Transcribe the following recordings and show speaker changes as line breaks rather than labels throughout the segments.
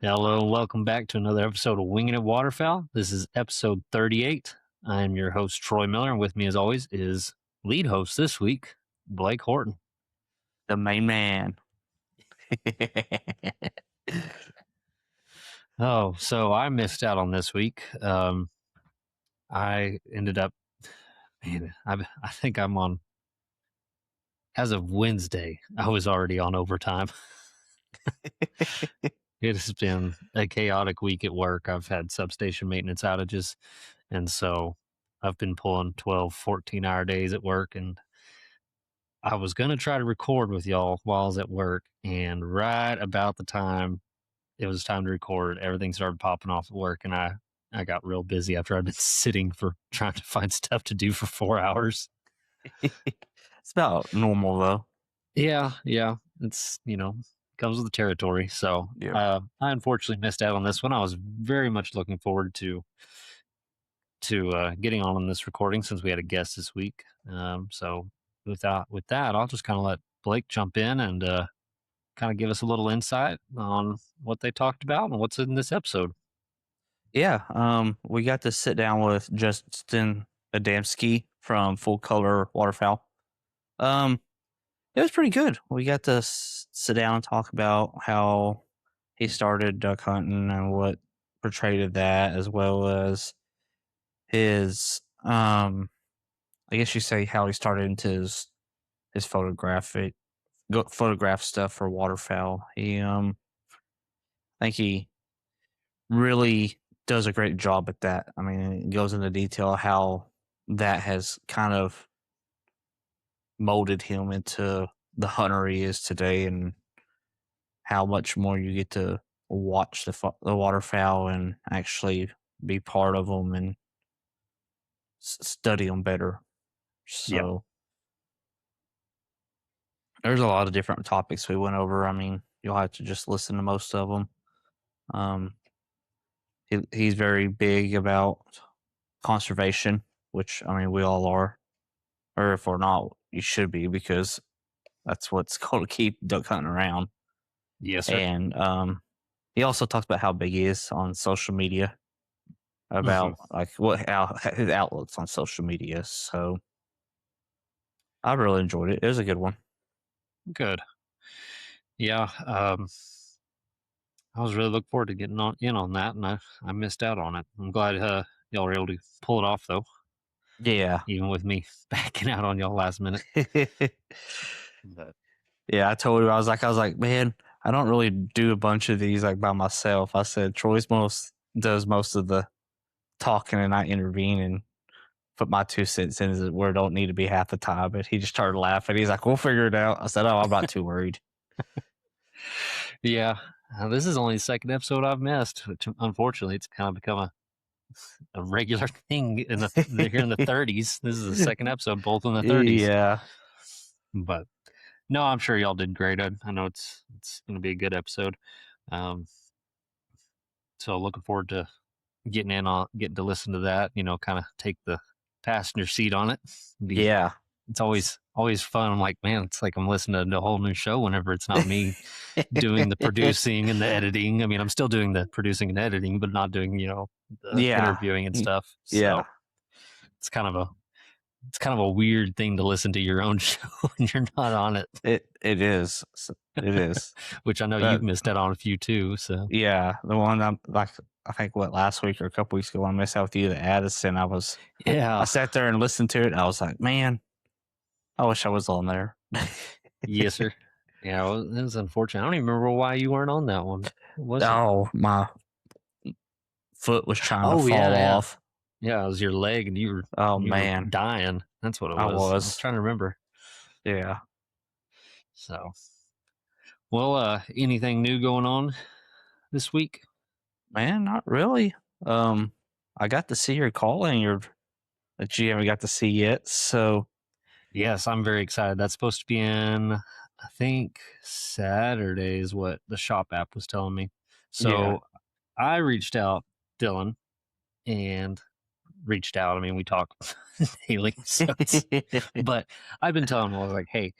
Hello, welcome back to another episode of Winging It Waterfowl. This is episode 38. I am your host, Troy Miller, and with me, as always, is lead host this week, Blake Horton.
The main man.
Oh, so I missed out on this week. I ended up, I think I'm on, as of Wednesday, I was already on overtime. It has been a chaotic week at work. I've had substation maintenance outages, and so I've been pulling 12, 14-hour days at work, and I was going to try to record with y'all while I was at work, and right about the time it was time to record, everything started popping off at work, and I got real busy after I'd been sitting for trying to find stuff to do for 4 hours.
It's about normal, though.
Yeah. It's, comes with the territory. So
Yeah.
I unfortunately missed out on this one. I was very much looking forward to getting on this recording since we had a guest this week. So with that, I'll just kind of let Blake jump in and kind of give us a little insight on what they talked about and what's in this episode.
Yeah. We got to sit down with Justin Adamski from Full Color Waterfowl. It was pretty good. We got to sit down and talk about how he started duck hunting and what portrayed that, as well as his, I guess you say how he started into his photograph stuff for waterfowl. I think he really does a great job at that. I mean, it goes into detail how that has kind of molded him into the hunter he is today, and how much more you get to watch the waterfowl and actually be part of them and study them better. So there's a lot of different topics we went over. I mean, you'll have to just listen to most of them. He's very big about conservation, which, I mean, we all are. Or if we're not, you should be, because that's what's going to keep duck hunting around.
Yes, sir.
And he also talks about how big he is on social media, about like how his outlooks on social media. So I really enjoyed it. It was a good one.
Good. Yeah. I was really looking forward to getting in on that, and I missed out on it. I'm glad y'all were able to pull it off, though.
Yeah.
Even with me backing out on y'all last minute. But
yeah, I told him, I was like, man, I don't really do a bunch of these like by myself. I said Troy's does most of the talking, and I intervene and put my 2 cents in where it don't need to be half the time. But he just started laughing. He's like, we'll figure it out. I said, oh, I'm not too worried.
Yeah, this is only the second episode I've missed. Which, unfortunately, it's kind of become a regular thing here in the 30s. This is the second episode, both in the 30s.
Yeah.
But no, I'm sure y'all did great. I know it's going to be a good episode. So looking forward to getting to listen to that. Kind of take the passenger seat on it.
Yeah.
It's always fun. I'm like, man, it's like I'm listening to a whole new show whenever it's not me doing the producing and the editing. I mean, I'm still doing the producing and editing, but not doing, the interviewing and stuff. So
yeah.
It's kind of a weird thing to listen to your own show when you're not on it.
It is. It is.
Which I know you've missed out on a few too. So
yeah, the one I'm like, I think last week or a couple weeks ago, I missed out with you, the Addison. I sat there and listened to it. And I was like, man, I wish I was on there.
Yes, sir. Yeah, it was unfortunate. I don't even remember why you weren't on that one.
My foot was trying to fall off.
Yeah, it was your leg, and you were dying. That's what it was. I was trying to remember.
Yeah.
So, well, anything new going on this week?
Man, not really. I got to see your calling that you haven't got to see yet. So,
yes, I'm very excited. That's supposed to be in, I think, Saturday is what the shop app was telling me. So I reached out, Dylan, and reached out. I mean, we talk daily. So but I've been telling him, I was like, hey,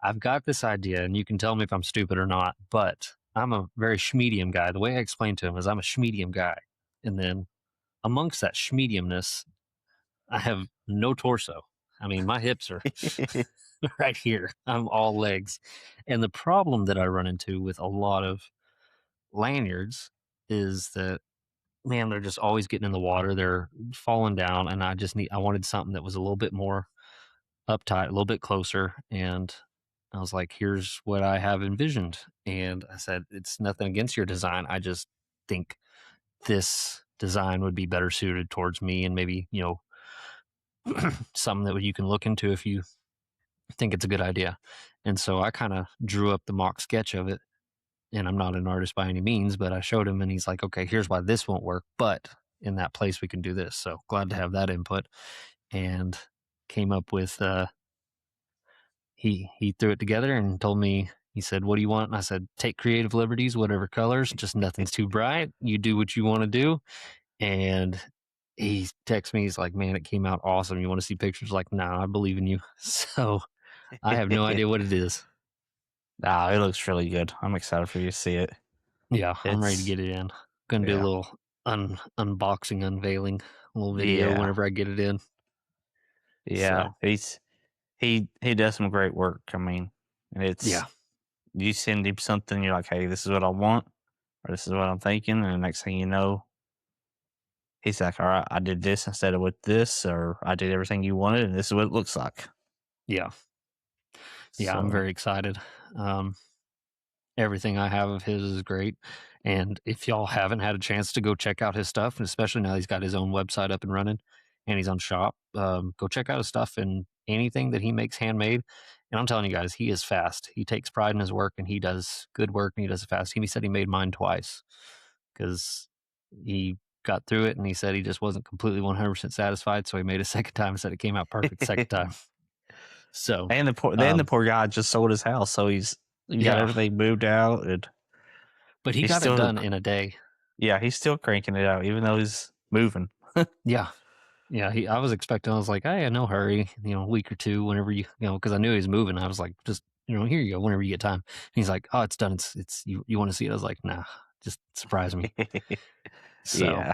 I've got this idea, and you can tell me if I'm stupid or not, but I'm a very schmedium guy. The way I explained to him is I'm a schmedium guy. And then amongst that schmediumness, I have no torso. I mean, my hips are right here. I'm all legs. And the problem that I run into with a lot of lanyards is that, man, they're just always getting in the water. They're falling down. And I wanted something that was a little bit more uptight, a little bit closer. And I was like, here's what I have envisioned. And I said, it's nothing against your design. I just think this design would be better suited towards me, and maybe, something that you can look into if you think it's a good idea. And so I kind of drew up the mock sketch of it. And I'm not an artist by any means, but I showed him and he's like, okay, here's why this won't work. But in that place, we can do this. So glad to have that input. And came up with, he threw it together and told me, he said, what do you want? And I said, take creative liberties, whatever colors, just nothing's too bright. You do what you want to do. And he texts me, he's like, man, it came out awesome. You want to see pictures? Like, nah, I believe in you. So I have no idea what it is.
Nah, it looks really good. I'm excited for you to see it.
Yeah, I'm ready to
It's
get it in. Gonna do a
yeah,
little unboxing, unveiling, a little video
yeah,
whenever I get it in.
yeah.
So
He does some great work. I mean, and
yeah,
it's you send him something, you're like, hey, this is what I want, or this is what I'm thinking, and the next thing you know, he's like, all right, I did this instead of with this, or I did everything you wanted, and this is what it looks like.
yeah, yeah. I'm
So
very excited. Um, Everything I have of his is great. And if y'all haven't had a chance to go check out his stuff, and especially now he's got his own website up and running and he's on shop, go check out his stuff, and anything that he makes handmade. And I'm telling you guys, he is fast. He takes pride in his work and he does good work and he does it fast. He said he made mine twice because he got through it and he said he just wasn't completely 100% satisfied. So he made a second time and said it came out perfect second time. So,
and the poor guy just sold his house, so he got
yeah,
everything moved out, and
but he
he's
got it
still
done in a day.
yeah, he's still cranking it out, even though he's moving.
Yeah. Yeah, I was expecting. I was like, "Hey, no hurry, a week or two, whenever because I knew he was moving. I was like, just here you go, whenever you get time." And he's like, "Oh, it's done. It's you. You want to see it?" I was like, "Nah, just surprise me." So,
Yeah,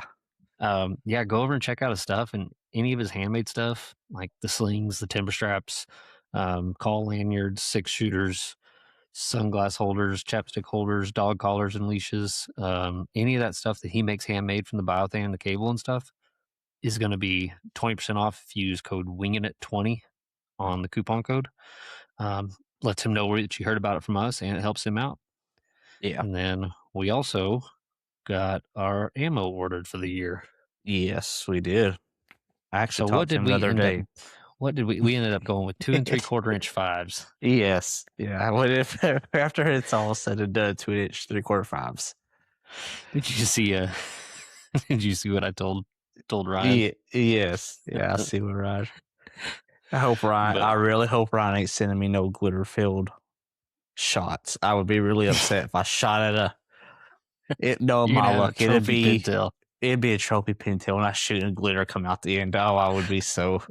yeah, go over and check out his stuff and any of his handmade stuff, like the slings, the timber straps, call lanyards, six shooters, sunglass holders, chapstick holders, dog collars and leashes. Any of that stuff that he makes handmade from the biothane, the cable and stuff is going to be 20% off if you use code WINGINIT20 on the coupon code. Um, Lets him know that you heard about it from us and it helps him out.
yeah,
And then we also got our ammo ordered for the year.
yes, we did. I actually
So what
talked to
did
him the
we
other
end up?
day.
What did we ended up going with 2 3/4 inch fives.
Yes, yeah. What if after it's all said and done, 2 inch 3/4 fives?
Did you see? Did you see what I told Ryan?
Yeah, yes, yeah. I see what Ryan. I hope Ryan.
But
I really hope Ryan ain't sending me no glitter filled shots. I would be really upset if I shot at a. It no
you're
my
gonna have a
luck.
trophy pintail.
It'd be a trophy pintail, and I shoot and glitter come out the end. Oh, I would be so.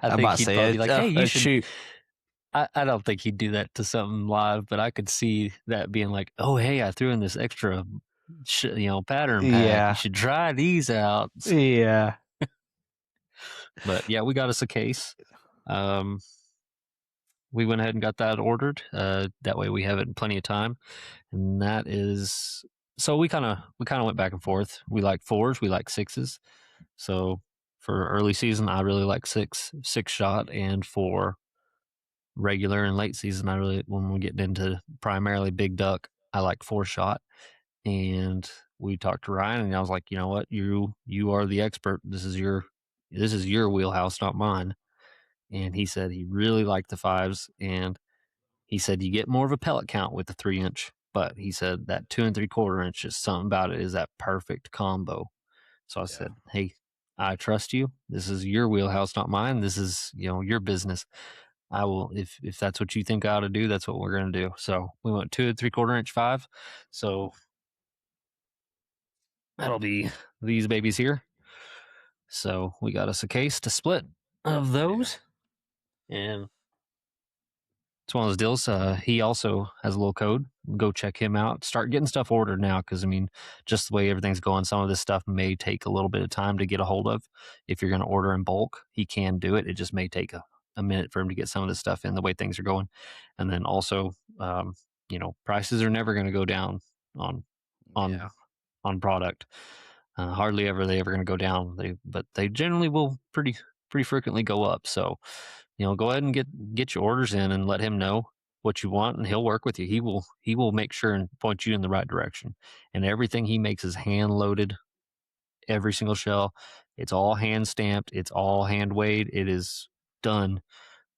I
I'm
think
about to
he'd
say
probably be like, "Hey, you should."
shoot.
I don't think he'd do that to something live, but I could see that being like, "Oh, hey, I threw in this extra, pattern pack. You
Yeah,
should try these out."
yeah,
But yeah, we got us a case. Um, we went ahead and got that ordered. That way we have it in plenty of time. And that is so we kind of went back and forth. We like fours, we like sixes. So for early season, I really like six shot, and for regular and late season, I really when we're getting into primarily big duck, I like four shot. And we talked to Ryan, and I was like, you know what, you are the expert. This is your wheelhouse, not mine. And he said he really liked the fives, and he said you get more of a pellet count with the 3 inch, but he said that 2 3/4 inch, just something about it is that perfect combo. So I
yeah,
said, hey, I trust you. This is your wheelhouse, not mine. This is your business. I will if that's what you think I ought to do, that's what we're gonna do. So we went 2 3/4 inch five. So that'll be these babies here. So we got us a case to split of
yeah.
those. And It's one of those deals. He also has a little code. Go check him out. Start getting stuff ordered now because, I mean, just the way everything's going, some of this stuff may take a little bit of time to get a hold of. If you're going to order in bulk, he can do it. It just may take a minute for him to get some of this stuff in the way things are going. And then also, prices are never going to go down on on
Yeah.
on product. Hardly ever they ever going to go down. But they generally will pretty frequently go up. So go ahead and get your orders in and let him know what you want, and he'll work with you. He will make sure and point you in the right direction. And everything he makes is hand loaded. Every single shell, it's all hand stamped. It's all hand weighed. It is done.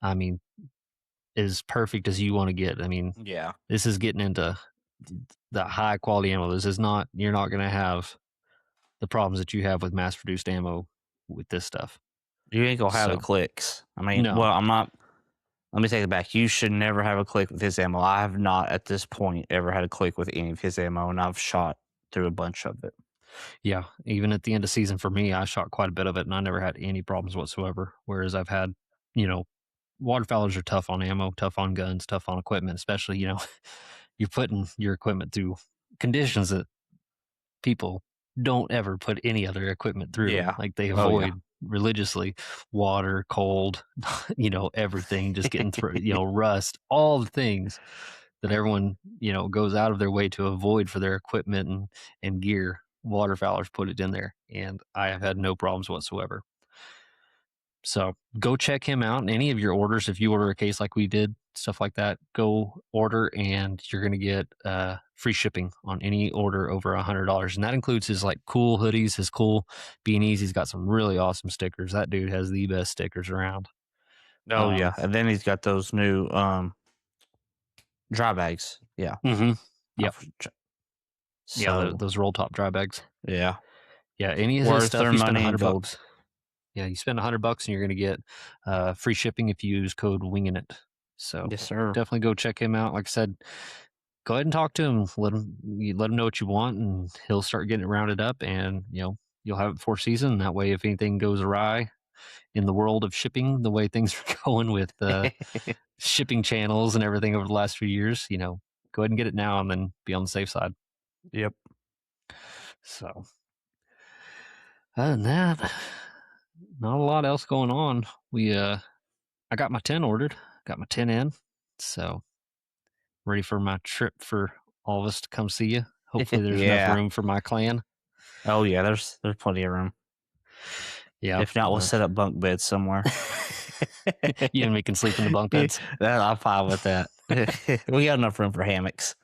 I mean, as perfect as you want to get. I mean,
Yeah.
this is getting into the high quality ammo. This is not. You're not going to have the problems that you have with mass produced ammo with this stuff.
You ain't gonna have the
So
clicks. I mean,
no,
well, I'm not. Let me take it back. You should never have a click with his ammo. I have not at this point ever had a click with any of his ammo, and I've shot through a bunch of it.
yeah, even at the end of season for me, I shot quite a bit of it, and I never had any problems whatsoever. Whereas I've had, you know, waterfowlers are tough on ammo, tough on guns, tough on equipment, especially, you're putting your equipment through conditions that people don't ever put any other equipment through.
Yeah.
Like they
Oh yeah.
avoid religiously water, cold, everything just getting through, rust, all the things that everyone, goes out of their way to avoid for their equipment and gear. Waterfowlers put it in there, and I have had no problems whatsoever. So go check him out. And any of your orders, if you order a case like we did, stuff like that, go order, and you're going to get free shipping on any order over $100. And that includes his like cool hoodies, his cool beanies. He's got some really awesome stickers. That dude has the best stickers around.
Oh yeah. And then he's got those new dry bags. Yeah.
Mm-hmm. Yep. Yeah,
So
those roll top dry bags.
yeah,
Yeah, any of his
worth
stuff,
their
you spend
money in gold.
$100. Yeah, you spend $100 and you're going to get free shipping if you use code Winging It. So
Yes, sir.
definitely go check him out. Like I said, go ahead and talk to him. Let him know what you want, and he'll start getting it rounded up. And you'll have it before season. That way, if anything goes awry in the world of shipping, the way things are going with shipping channels and everything over the last few years, go ahead and get it now, and then be on the safe side.
Yep.
So other than that, not a lot else going on. I got my 10 ordered, got my 10 in, so ready for my trip for all of us to come see you. Hopefully, there's enough
Yeah.
room for my clan.
Oh yeah. There's plenty of room.
Yeah,
If not, we'll set up bunk beds somewhere.
you and me can sleep in the bunk beds.
I'm fine with that. We got enough room for hammocks.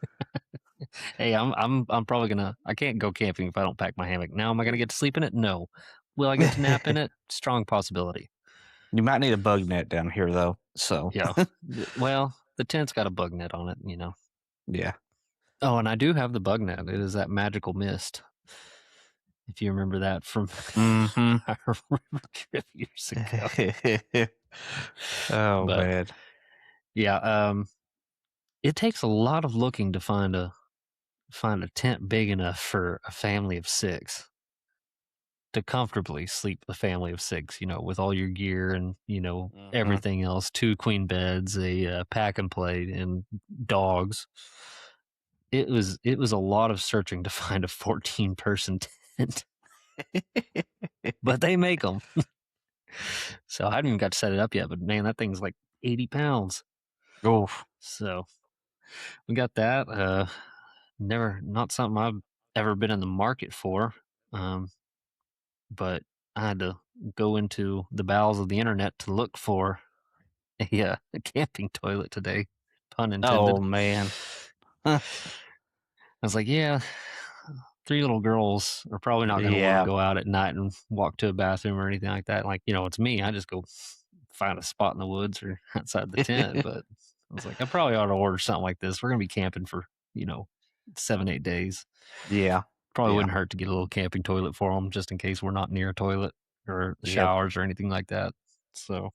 Hey, I'm probably gonna. I can't go camping if I don't pack my hammock. Now, am I gonna get to sleep in it? No. Will I get to nap in it? Strong possibility.
You might need a bug net down here though. So
Yeah. Well, the tent's got a bug net on it.
yeah.
Oh, and I do have the bug net. It is that magical mist. If you remember that from our river trip years ago.
Oh
But
man.
yeah, it takes a lot of looking to find a tent big enough for a family of 6 to comfortably sleep a family of 6, with all your gear and,
Mhm.
everything else, 2 queen beds, a pack and play, and dogs. It was a lot of searching to find a 14-person tent, but they make them. So I haven't even got to set it up yet, but man, that thing's like 80 pounds.
Oof.
So we got that. Not something I've ever been in the market for. But I had to go into the bowels of the internet to look for a camping toilet today, pun
Oh
intended.
man.
I was like, yeah, 3 little girls are probably not going to want to
Yeah.
go out at night and walk to a bathroom or anything like that. Like, it's me. I just go find a spot in the woods or outside the tent. But I was like, I probably ought to order something like this. We're going to be camping for, 7, 8 days.
Yeah.
Probably
Yeah.
wouldn't hurt to get a little camping toilet for them just in case we're not near a toilet or
Yep.
showers or anything like that. So,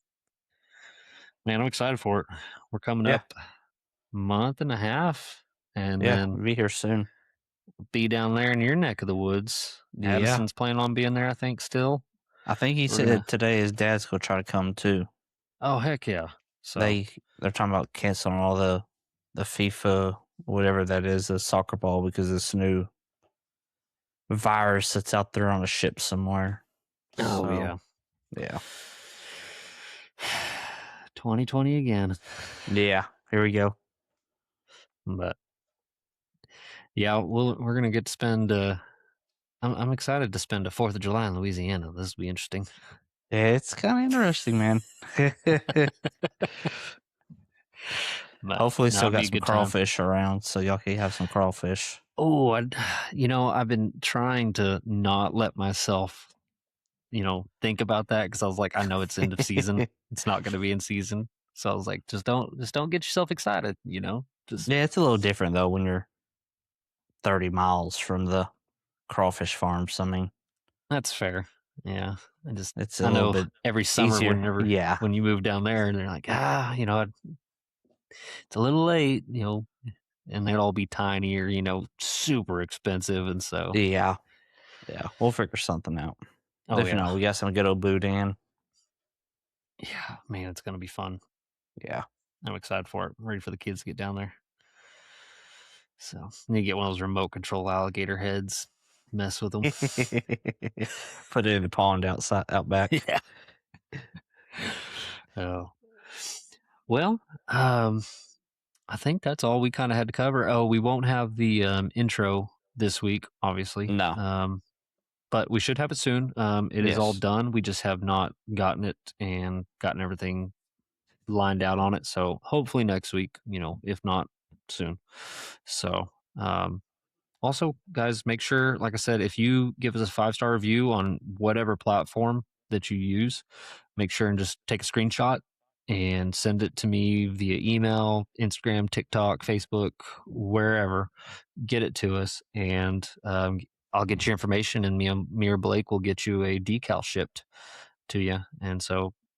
man, I'm excited for it. We're coming
Yeah.
up a month and a half, and
Yeah.
then
We'll be here soon.
be down there in your neck of the woods.
Yeah.
Addison's planning on being there, I think, still.
I think he
We're gonna.
said today his dad's gonna try to come too.
Oh, heck yeah. So
they're talking about canceling all the FIFA, whatever that is, the soccer ball, because of this new virus that's out there on a ship somewhere.
oh
So
yeah.
yeah.
2020 again.
Yeah. Here we go.
But yeah, we're gonna get to spend I'm excited to spend a 4th of July in Louisiana. This will be interesting.
It's kind of interesting, man.
But
Hopefully,
no,
still
it'd be
got
a
some
good time.
crawfish around, so y'all can have some crawfish.
Oh, I've been trying to not let myself, think about that because I was like, I know it's end of season.
Yeah,
It's not going to be in season. So I was like, just don't get yourself excited, just
it's a little different though when you're 30 miles from the crawfish farms. I mean,
that's fair. Yeah.
it's a
I
little
know
bit
every summer
easier. Yeah,
when you move down there and they're like, it's a little late, and they'd all be tinier, super expensive. And so,
yeah, yeah. We'll figure something out.
oh
If
yeah.
not, we got some good old boudin.
Yeah, man, it's going to be fun.
Yeah.
I'm excited for it. I'm ready for the kids to get down there. So, need to get one of those remote control alligator heads, mess with them.
Put it in the pond out back.
Yeah. Oh, well, um, I think that's all we kind of had to cover. Oh, we won't have the intro this week, obviously.
No.
But we should have it soon. It is all
Yes.
done. We just have not gotten it and gotten everything lined out on it. So hopefully next week, if not soon. So, also, guys, make sure, like I said, if you give us a 5-star review on whatever platform that you use, make sure and just take a screenshot and send it to me via email, Instagram, TikTok, Facebook, wherever. Get it to us, and I'll get your information, and me or Blake will get you a decal shipped to you. And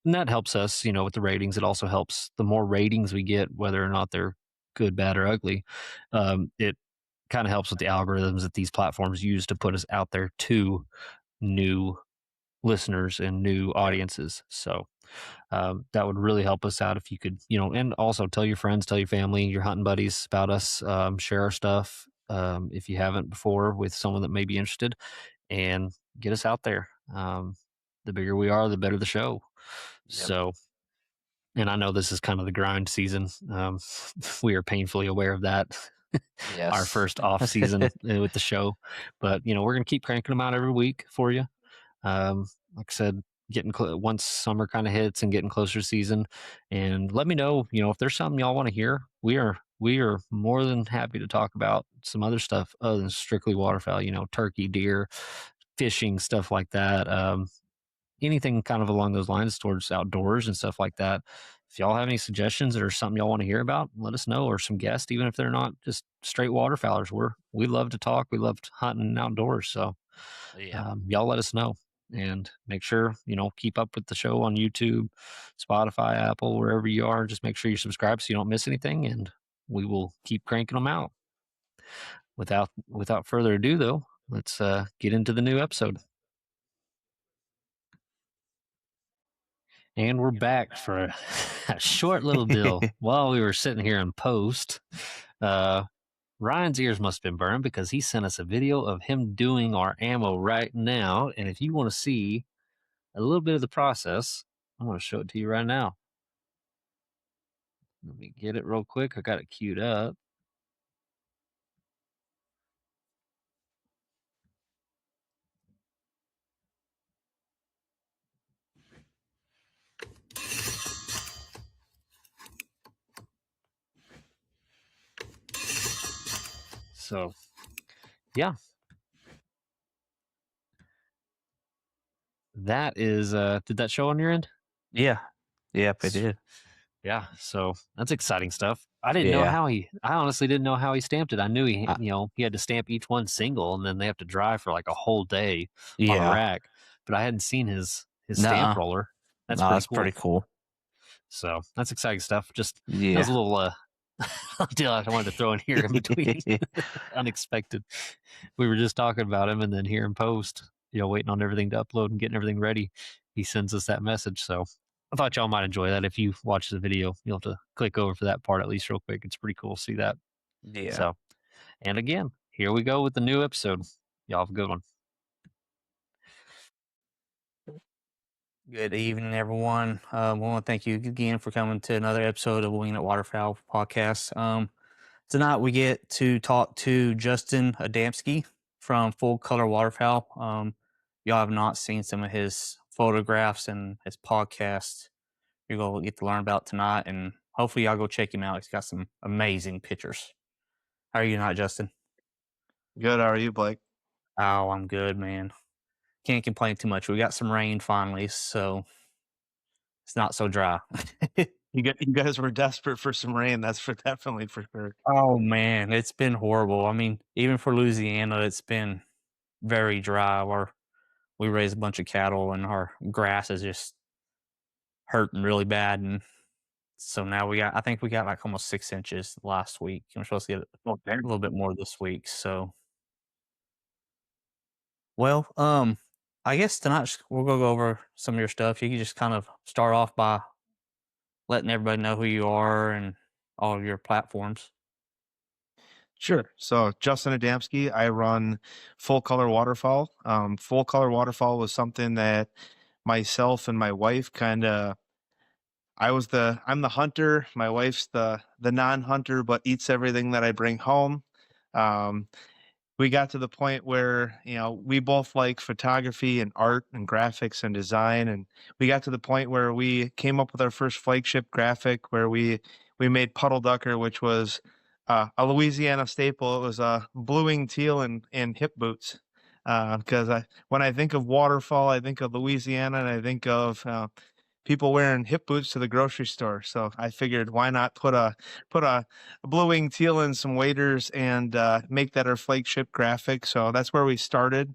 that helps us, with the ratings. It also helps the more ratings we get, whether or not they're good, bad, or ugly. It kind of helps with the algorithms that these platforms use to put us out there to new listeners and new
Yep.
audiences. So that would really help us out if you could, and also tell your friends, tell your family, your hunting buddies about us, share our stuff if you haven't before with someone that may be interested, and get us out there. The bigger we are, the better the show.
Yep.
So, and I know this is kind of the grind season. We are painfully aware of that. Our
Yes.
first off season with the show, but we're gonna keep cranking them out every week for you. Like I said, once summer kind of hits and getting closer to season, and let me know, if there's something y'all want to hear. We are more than happy to talk about some other stuff other than strictly waterfowl. Turkey, deer, fishing, stuff like that. Anything kind of along those lines towards outdoors and stuff like that. If y'all have any suggestions or something y'all want to hear about, let us know, or some guests, even if they're not just straight waterfowlers. We love to talk. We love hunting and outdoors. So
Yeah.
y'all let us know, and make sure, keep up with the show on YouTube, Spotify, Apple, wherever you are. Just make sure you subscribe so you don't miss anything, and we will keep cranking them out. Without further ado, though, let's get into the new episode. And we're back for a short little deal. While we were sitting here in post, uh, Ryan's ears must have been burned because he sent us a video of him doing our ammo right now. And if you want to see a little bit of the process, I'm going to show it to you right now. Let me get it real quick. I got it queued up. So, yeah, that is, did that show on your end?
Yeah. Yep, it did.
Yeah, so that's exciting stuff.
Yeah.
I honestly didn't know how he stamped it. I knew
I,
he had to stamp each one single, and then they have to dry for like a whole day on a
yeah.
rack. But I hadn't seen his stamp
Nuh-uh.
roller. That's
No,
pretty
that's pretty
cool.
cool.
So that's exciting stuff. Just that was
Yeah.
a little deal I wanted to throw in here in between. Unexpected. We were just talking about him, and then here in post, waiting on everything to upload and getting everything ready. He sends us that message. So I thought y'all might enjoy that. If you watch the video, you'll have to click over for that part at least real quick. It's pretty cool to see that.
Yeah.
So, and again, here we go with the new episode. Y'all have a good one.
Good evening, everyone. I want to thank you again for coming to another episode of Winging at Waterfowl podcast. Tonight we get to talk to Justin Adamski from Full Color Waterfowl. Y'all have not seen some of his photographs and his podcast. You're going to get to learn about tonight, and hopefully y'all go check him out. He's got some amazing pictures. How are you tonight, Justin?
Good. How are you, Blake?
Oh, I'm good, man. Can't complain too much. We got some rain finally, so it's not so dry.
You guys were desperate for some rain. That's for definitely for sure.
Oh man, it's been horrible. I mean, even for Louisiana, it's been very dry. We raise a bunch of cattle, and our grass is just hurting really bad. And so now I think we got like almost 6 inches last week. And we're supposed to get
Okay.
a little bit more this week. So, well, I guess tonight we're gonna go over some of your stuff. You can just kind of start off by letting everybody know who you are and all of your platforms.
Sure. So Justin Adamski, I run Full Color Waterfowl. Full Color Waterfowl was something that myself and my wife kind of. I'm the hunter. My wife's the non-hunter, but eats everything that I bring home. Um, we got to the point where we both like photography and art and graphics and design, and we got to the point where we came up with our first flagship graphic where we made Puddle Ducker, which was a Louisiana staple. It was a blueing teal and hip boots, because when I think of waterfall, I think of Louisiana, and I think of people wearing hip boots to the grocery store. So I figured, why not put a blue wing teal in some waders and make that our flagship graphic. So that's where we started.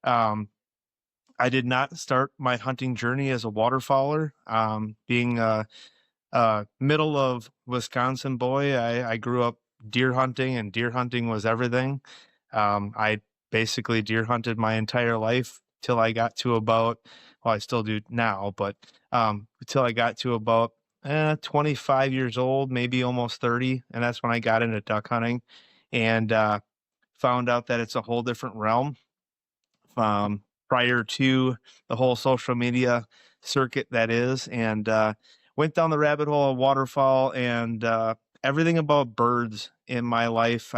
Um, I did not start my hunting journey as a waterfowler. Being a middle of Wisconsin boy, I grew up deer hunting, and deer hunting was everything. I basically deer hunted my entire life till I got to about, well, I still do now, but until I got to about 25 years old, maybe almost 30. And that's when I got into duck hunting and found out that it's a whole different realm. Prior to the whole social media circuit that is, and went down the rabbit hole of waterfowl and everything about birds in my life.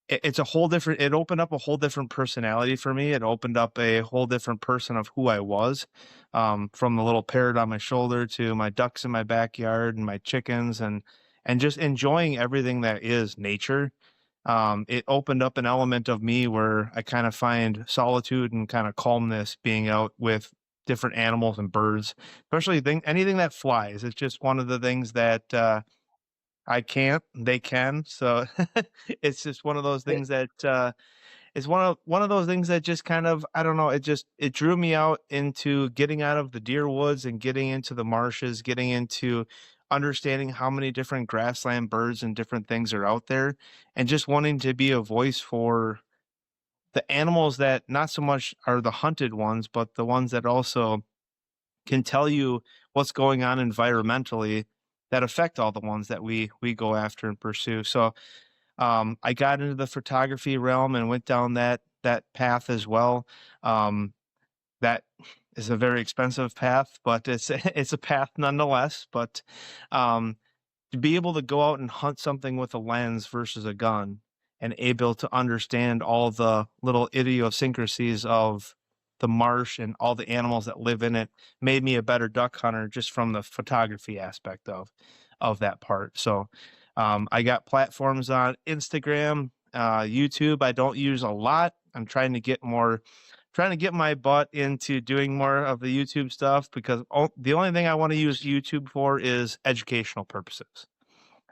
It's a whole different, it opened up a whole different personality for me. It opened up a whole different person of who I was, from the little parrot on my shoulder to my ducks in my backyard and my chickens, and just enjoying everything that is nature. It opened up an element of me where I kind of find solitude and kind of calmness being out with different animals and birds, especially anything that flies. It's just one of the things that I can't, they can. So it's just one of those things that it's one of those things that just kind of, I don't know, it drew me out into getting out of the deer woods and getting into the marshes, getting into understanding how many different grassland birds and different things are out there, and just wanting to be a voice for the animals that not so much are the hunted ones, but the ones that also can tell you what's going on environmentally that affect all the ones that we go after and pursue. So I got into the photography realm and went down that path as well. That is a very expensive path, but it's it's a path nonetheless. But um, to be able to go out and hunt something with a lens versus a gun, and able to understand all the little idiosyncrasies of the marsh and all the animals that live in it, made me a better duck hunter just from the photography aspect of that part. So I got platforms on Instagram, YouTube. I don't use a lot. I'm trying to get my butt into doing more of the YouTube stuff, because the only thing I want to use YouTube for is educational purposes.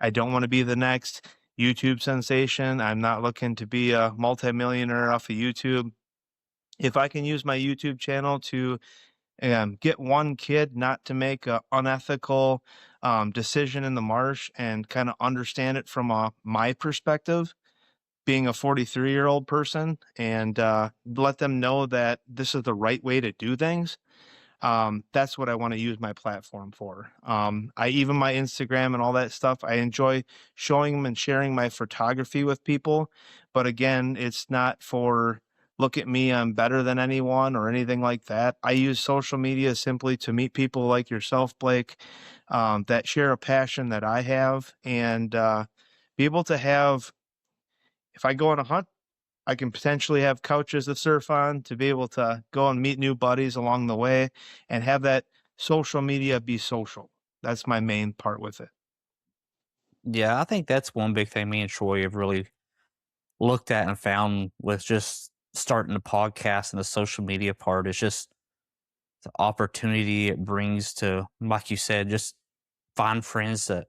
I don't want to be the next YouTube sensation. I'm not looking to be a multimillionaire off of YouTube. If I can use my YouTube channel to get one kid not to make a unethical decision in the marsh, and kind of understand it from my perspective, being a 43-year-old person, and let them know that this is the right way to do things. That's what I want to use my platform for. I even my Instagram and all that stuff, I enjoy showing them and sharing my photography with people. But again, it's not for look at me, I'm better than anyone or anything like that. I use social media simply to meet people like yourself, Blake, that share a passion that I have and be able to have, if I go on a hunt, I can potentially have couches to surf on to be able to go and meet new buddies along the way and have that social media be social. That's my main part with it.
Yeah, I think that's one big thing me and Troy have really looked at and found with just starting the podcast and the social media part is just the opportunity it brings to, like you said, just find friends that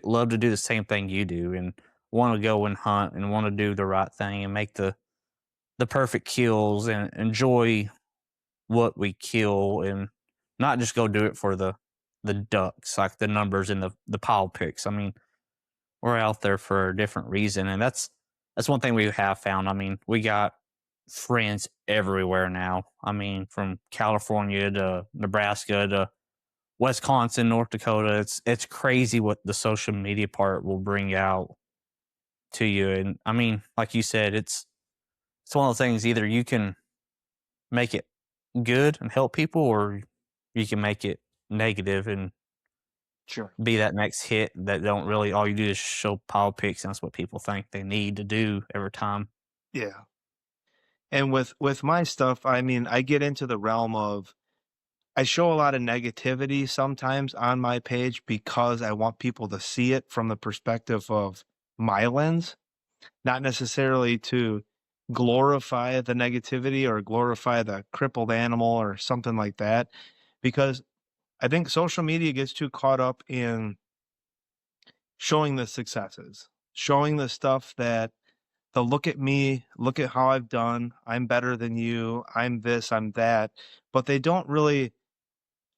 love to do the same thing you do and want to go and hunt and want to do the right thing and make the perfect kills and enjoy what we kill and not just go do it for the ducks, like the numbers in the pile picks. I mean, we're out there for a different reason, and that's one thing we have found. I mean, we got friends everywhere now. I mean, from California to Nebraska to Wisconsin, North Dakota. It's crazy what the social media part will bring out to you. And I mean, like you said, it's one of the things either you can make it good and help people, or you can make it negative and
Sure.
be that next hit that don't really all you do is show pile pics, and that's what people think they need to do every time.
Yeah. And with my stuff, I mean, I get into the realm of I show a lot of negativity sometimes on my page because I want people to see it from the perspective of my lens, not necessarily to glorify the negativity or glorify the crippled animal or something like that. Because I think social media gets too caught up in showing the successes, showing the stuff that the look at me, look at how I've done, I'm better than you, I'm this, I'm that. But they don't really,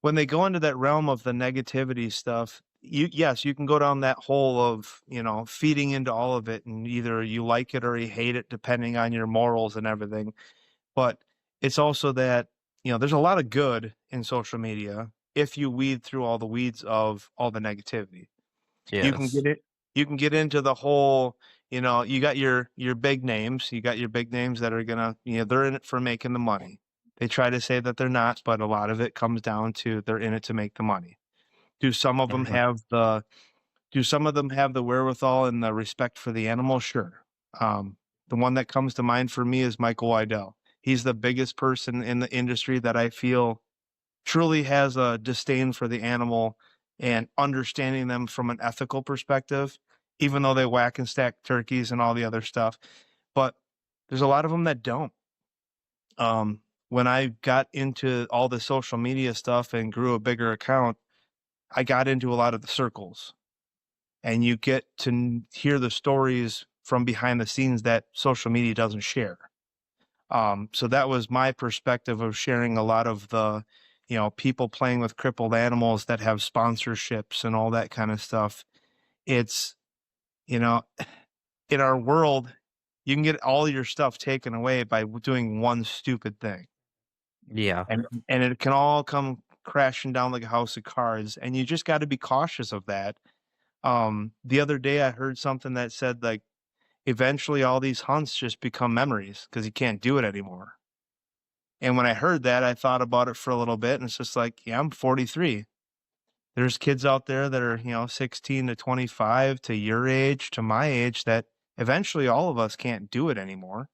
when they go into that realm of the negativity stuff, yes, you can go down that hole of, feeding into all of it and either you like it or you hate it depending on your morals and everything. But it's also that, there's a lot of good in social media if you weed through all the weeds of all the negativity. You can
Yes.
get it you can get into the whole, you got your big names, you got your big names that are gonna, they're in it for making the money. They try to say that they're not, but a lot of it comes down to they're in it to make the money. Do some of them
Mhm.
have the do some of them have the wherewithal and the respect for the animal? Sure. The one that comes to mind for me is Michael Weidel. He's the biggest person in the industry that I feel truly has a disdain for the animal and understanding them from an ethical perspective, even though they whack and stack turkeys and all the other stuff. But there's a lot of them that don't. When I got into all the social media stuff and grew a bigger account, I got into a lot of the circles and you get to hear the stories from behind the scenes that social media doesn't share. So that was my perspective of sharing a lot of the, people playing with crippled animals that have sponsorships and all that kind of stuff. It's, you know, in our world, you can get all your stuff taken away by doing one stupid thing.
Yeah.
And it can all come crashing down like a house of cards. And you just got to be cautious of that. The other day I heard something that said like eventually all these hunts just become memories because you can't do it anymore. And when I heard that, I thought about it for a little bit, and it's just like, yeah, I'm 43. There's kids out there that are, 16 to 25 to your age, to my age, that eventually all of us can't do it anymore.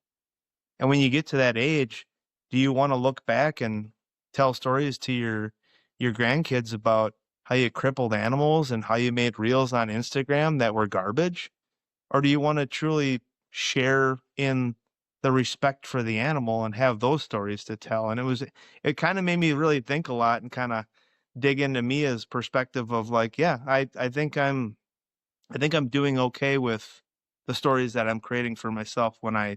And when you get to that age, do you want to look back and tell stories to your grandkids about how you crippled animals and how you made reels on Instagram that were garbage? Or do you want to truly share in the respect for the animal and have those stories to tell? And it kind of made me really think a lot and kind of dig into Mia's perspective of like, yeah, I think I'm doing okay with the stories that I'm creating for myself when I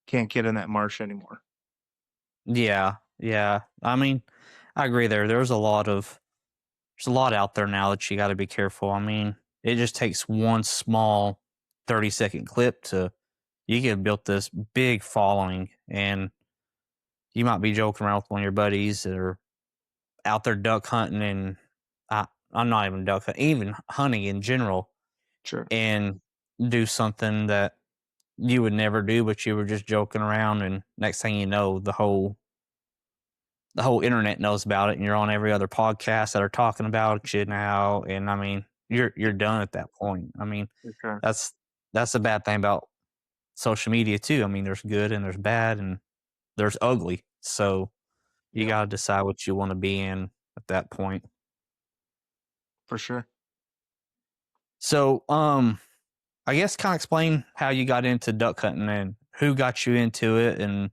can't get in that marsh anymore.
Yeah. Yeah. I mean, I agree there. There's a lot out there now that you got to be careful. I mean, it just takes one small 30-second clip to you can build this big following, and you might be joking around with one of your buddies or out there duck hunting, and I'm not even duck hunting, even hunting in general,
Sure.
and do something that you would never do, but you were just joking around, and next thing you know, the whole internet knows about it, and you're on every other podcast that are talking about you now. And I mean, you're done at that point. I mean,
For sure.
that's the bad thing about social media too. I mean, there's good and there's bad and there's ugly. So you
Yeah,
got to decide what you want to be in at that point.
for sure.
So, I guess kind of explain how you got into duck hunting and who got you into it and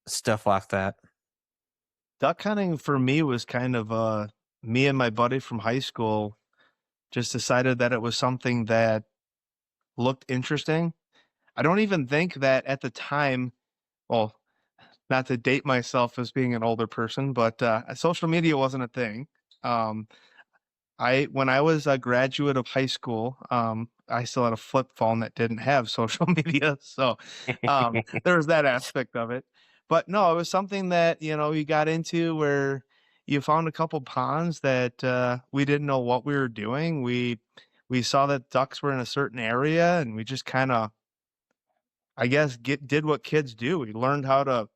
stuff like that.
Duck hunting for me was kind of me and my buddy from high school just decided that it was something that looked interesting. I don't even think that at the time, well, not to date myself as being an older person, but social media wasn't a thing. Um, when I was a graduate of high school, I still had a flip phone that didn't have social media, so there was that aspect of it. But no, it was something that you got into where you found a couple ponds that we didn't know what we were doing. We saw that ducks were in a certain area, and we just kind of, I guess, did what kids do. We learned how to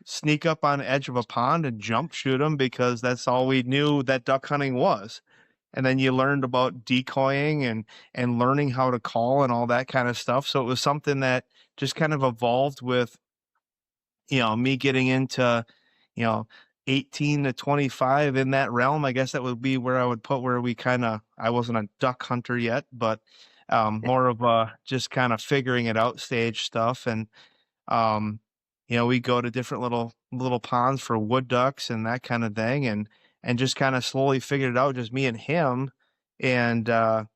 sneak up on the edge of a pond and jump shoot them because that's all we knew that duck hunting was. And then you learned about decoying and learning how to call and all that kind of stuff. So it was something that just kind of evolved with, me getting into, you know, 18 to 25 in that realm. I guess that would be where I would put where I wasn't a duck hunter yet, but more of a just kind of figuring it out stage stuff. And um, we go to different little ponds for wood ducks and that kind of thing, and just kind of slowly figured it out, just me and him. And the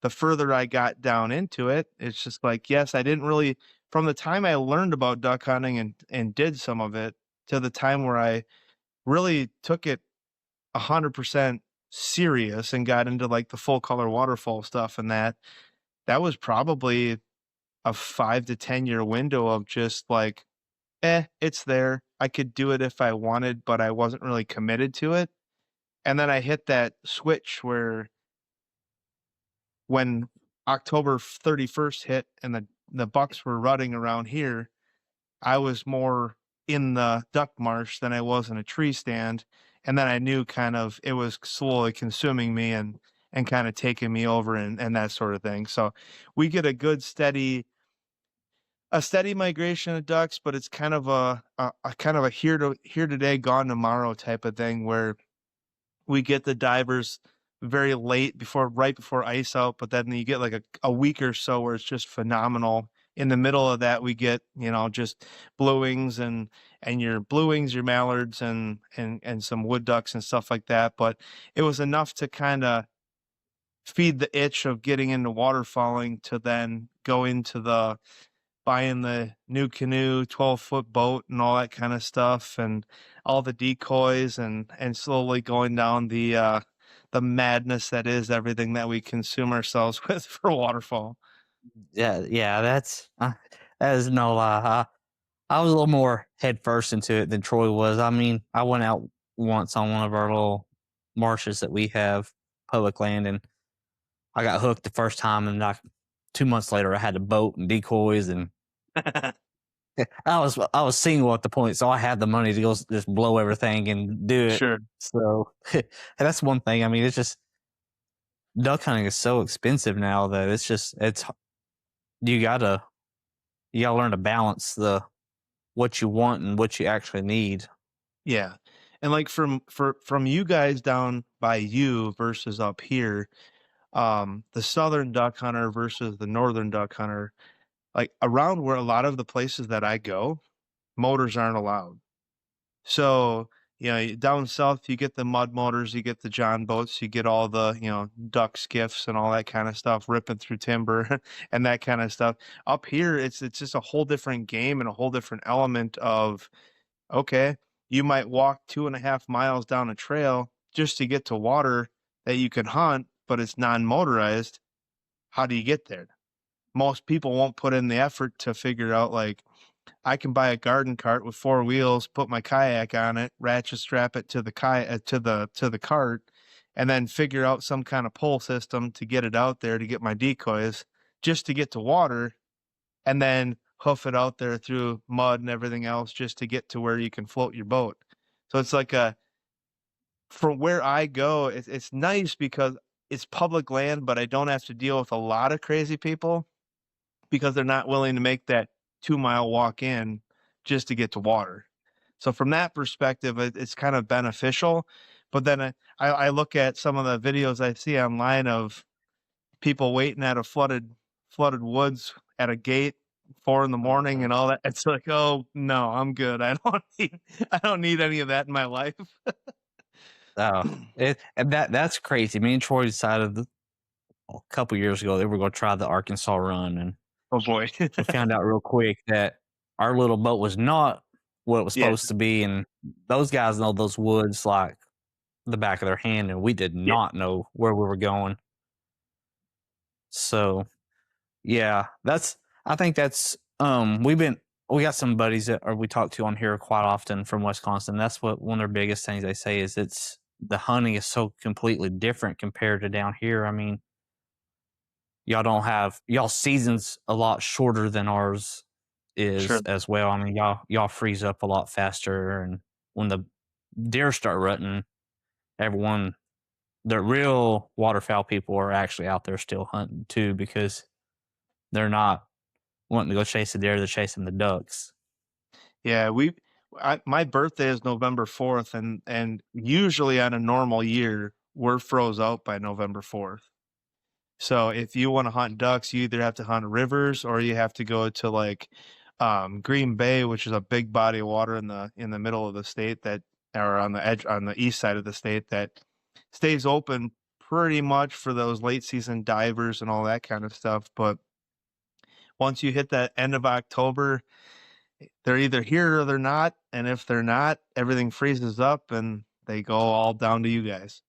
further I got down into it, it's just like, yes, I didn't really, from the time I learned about duck hunting and did some of it to the time where I really took it 100% serious and got into like the full color waterfall stuff, and that was probably a 5 to 10 year window of just like, it's there. I could do it if I wanted, but I wasn't really committed to it. And then I hit that switch where when October 31st hit and the bucks were rutting around here, I was more in the duck marsh than I was in a tree stand. And then I knew kind of it was slowly consuming me and kind of taking me over and that sort of thing. So we get a steady migration of ducks, but it's kind of a kind of a here today, gone tomorrow type of thing where we get the divers very late right before ice out, but then you get like a week or so where it's just phenomenal. In the middle of that, we get, just bluewings and your bluewings, your mallards and some wood ducks and stuff like that. But it was enough to kind of feed the itch of getting into waterfowling to then go into the buying the new canoe, 12-foot boat and all that kind of stuff and all the decoys and slowly going down the madness that is everything that we consume ourselves with for waterfall.
Yeah, that is no lie. I was a little more head first into it than Troy was. I mean, I went out once on one of our little marshes that we have, public land, and I got hooked the first time, and like 2 months later, I had a boat and decoys, and I was single at the point, so I had the money to go just blow everything and do it.
Sure.
So and that's one thing. I mean, it's just duck hunting is so expensive now that it's you gotta learn to balance the what you want and what you actually need.
Yeah. And like from you guys down by you versus up here, the southern duck hunter versus the northern duck hunter, like around where a lot of the places that I go, motors aren't allowed. So, down south, you get the mud motors, you get the John boats, you get all the, duck skiffs and all that kind of stuff, ripping through timber and that kind of stuff. Up here, it's just a whole different game and a whole different element of, okay, you might walk 2.5 miles down a trail just to get to water that you can hunt, but it's non-motorized. How do you get there? Most people won't put in the effort to figure out like, I can buy a garden cart with 4 wheels, put my kayak on it, ratchet strap it to the to the cart, and then figure out some kind of pull system to get it out there to get my decoys just to get to water, and then hoof it out there through mud and everything else just to get to where you can float your boat. So it's like a from where I go, it's nice because it's public land, but I don't have to deal with a lot of crazy people because they're not willing to make that 2-mile walk in just to get to water. So from that perspective, it's kind of beneficial. But then I look at some of the videos I see online of people waiting at a flooded woods at a gate 4 in the morning and all that. It's like, oh no, I'm good. I don't need any of that in my life.
And that's crazy. Me and Troy decided a couple years ago they were going to try the Arkansas run, and
Oh boy.
we found out real quick that our little boat was not what it was
Yeah.
supposed to be, and those guys know those woods like the back of their hand, and we did
Yeah.
not know where we were going. So yeah, I think that's we got some buddies that we talk to on here quite often from Wisconsin. That's what one of their biggest things they say is it's the hunting is so completely different compared to down here. I mean, y'all season's a lot shorter than ours is
Sure.
as well. I mean, y'all freeze up a lot faster, and when the deer start rutting, everyone, the real waterfowl people are actually out there still hunting too because they're not wanting to go chase the deer; they're chasing the ducks.
Yeah, my birthday is November 4th, and usually on a normal year, we're froze out by November 4th. So if you want to hunt ducks, you either have to hunt rivers or you have to go to like Green Bay, which is a big body of water in the middle of the state that or on the edge on the east side of the state that stays open pretty much for those late season divers and all that kind of stuff. But once you hit that end of October, they're either here or they're not, and if they're not, everything freezes up and they go all down to you guys.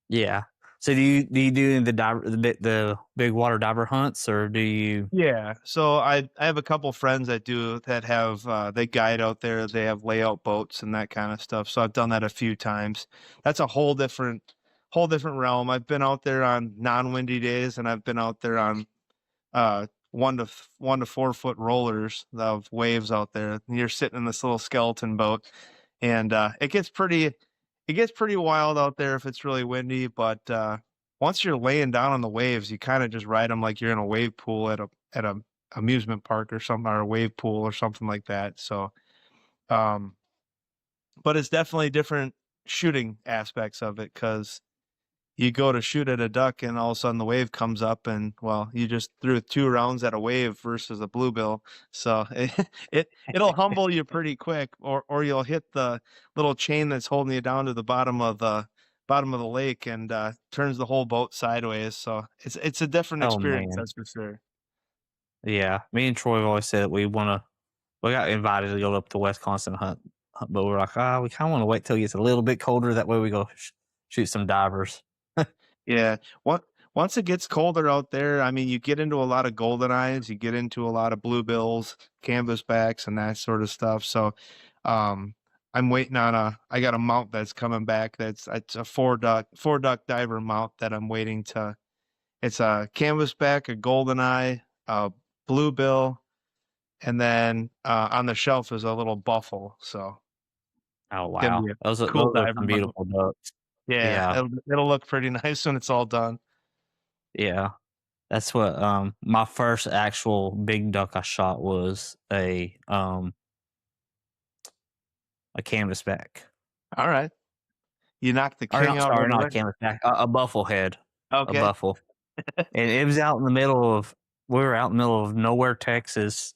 Yeah. So do you do the big water diver hunts, or do you?
Yeah, so I have a couple friends that have they guide out there. They have layout boats and that kind of stuff. So I've done that a few times. That's a whole different realm. I've been out there on non-windy days, and I've been out there on 1 to 4 foot rollers of waves out there. And you're sitting in this little skeleton boat, and it gets pretty wild out there if it's really windy. But once you're laying down on the waves, you kind of just ride them like you're in a wave pool at a amusement park or something, or a wave pool or something like that. So, but it's definitely different shooting aspects of it because you go to shoot at a duck and all of a sudden the wave comes up and well, you just threw 2 rounds at a wave versus a bluebill. So it'll humble you pretty quick, or you'll hit the little chain that's holding you down to the bottom of the lake and turns the whole boat sideways. So it's a different
Oh
experience,
man,
that's for sure.
yeah. Me and Troy have always said that we got invited to go up to Wisconsin hunt, but we're like, we kind of want to wait till it gets a little bit colder. That way we go shoot some divers.
Yeah. Once it gets colder out there, I mean, you get into a lot of golden eyes, you get into a lot of bluebills, canvasbacks, and that sort of stuff. So, I'm waiting on I got a mount that's coming back. It's a four duck diver mount that I'm waiting to. It's a canvasback, a golden eye, a bluebill, and then on the shelf is a little buffle. So,
Oh
it's gonna
wow,
be a
those are
cool
some
diver mount.
beautiful ducks.
Yeah,
Yeah,
it'll look pretty nice when it's all done.
yeah. That's what my first actual big duck I shot was a canvasback.
All right. You knocked the
Or
king
not,
out
sorry,
right
not a
away.
canvasback, a buffle head, a
Okay.
buffle. And it was out in the middle of we were out in the middle of nowhere, Texas,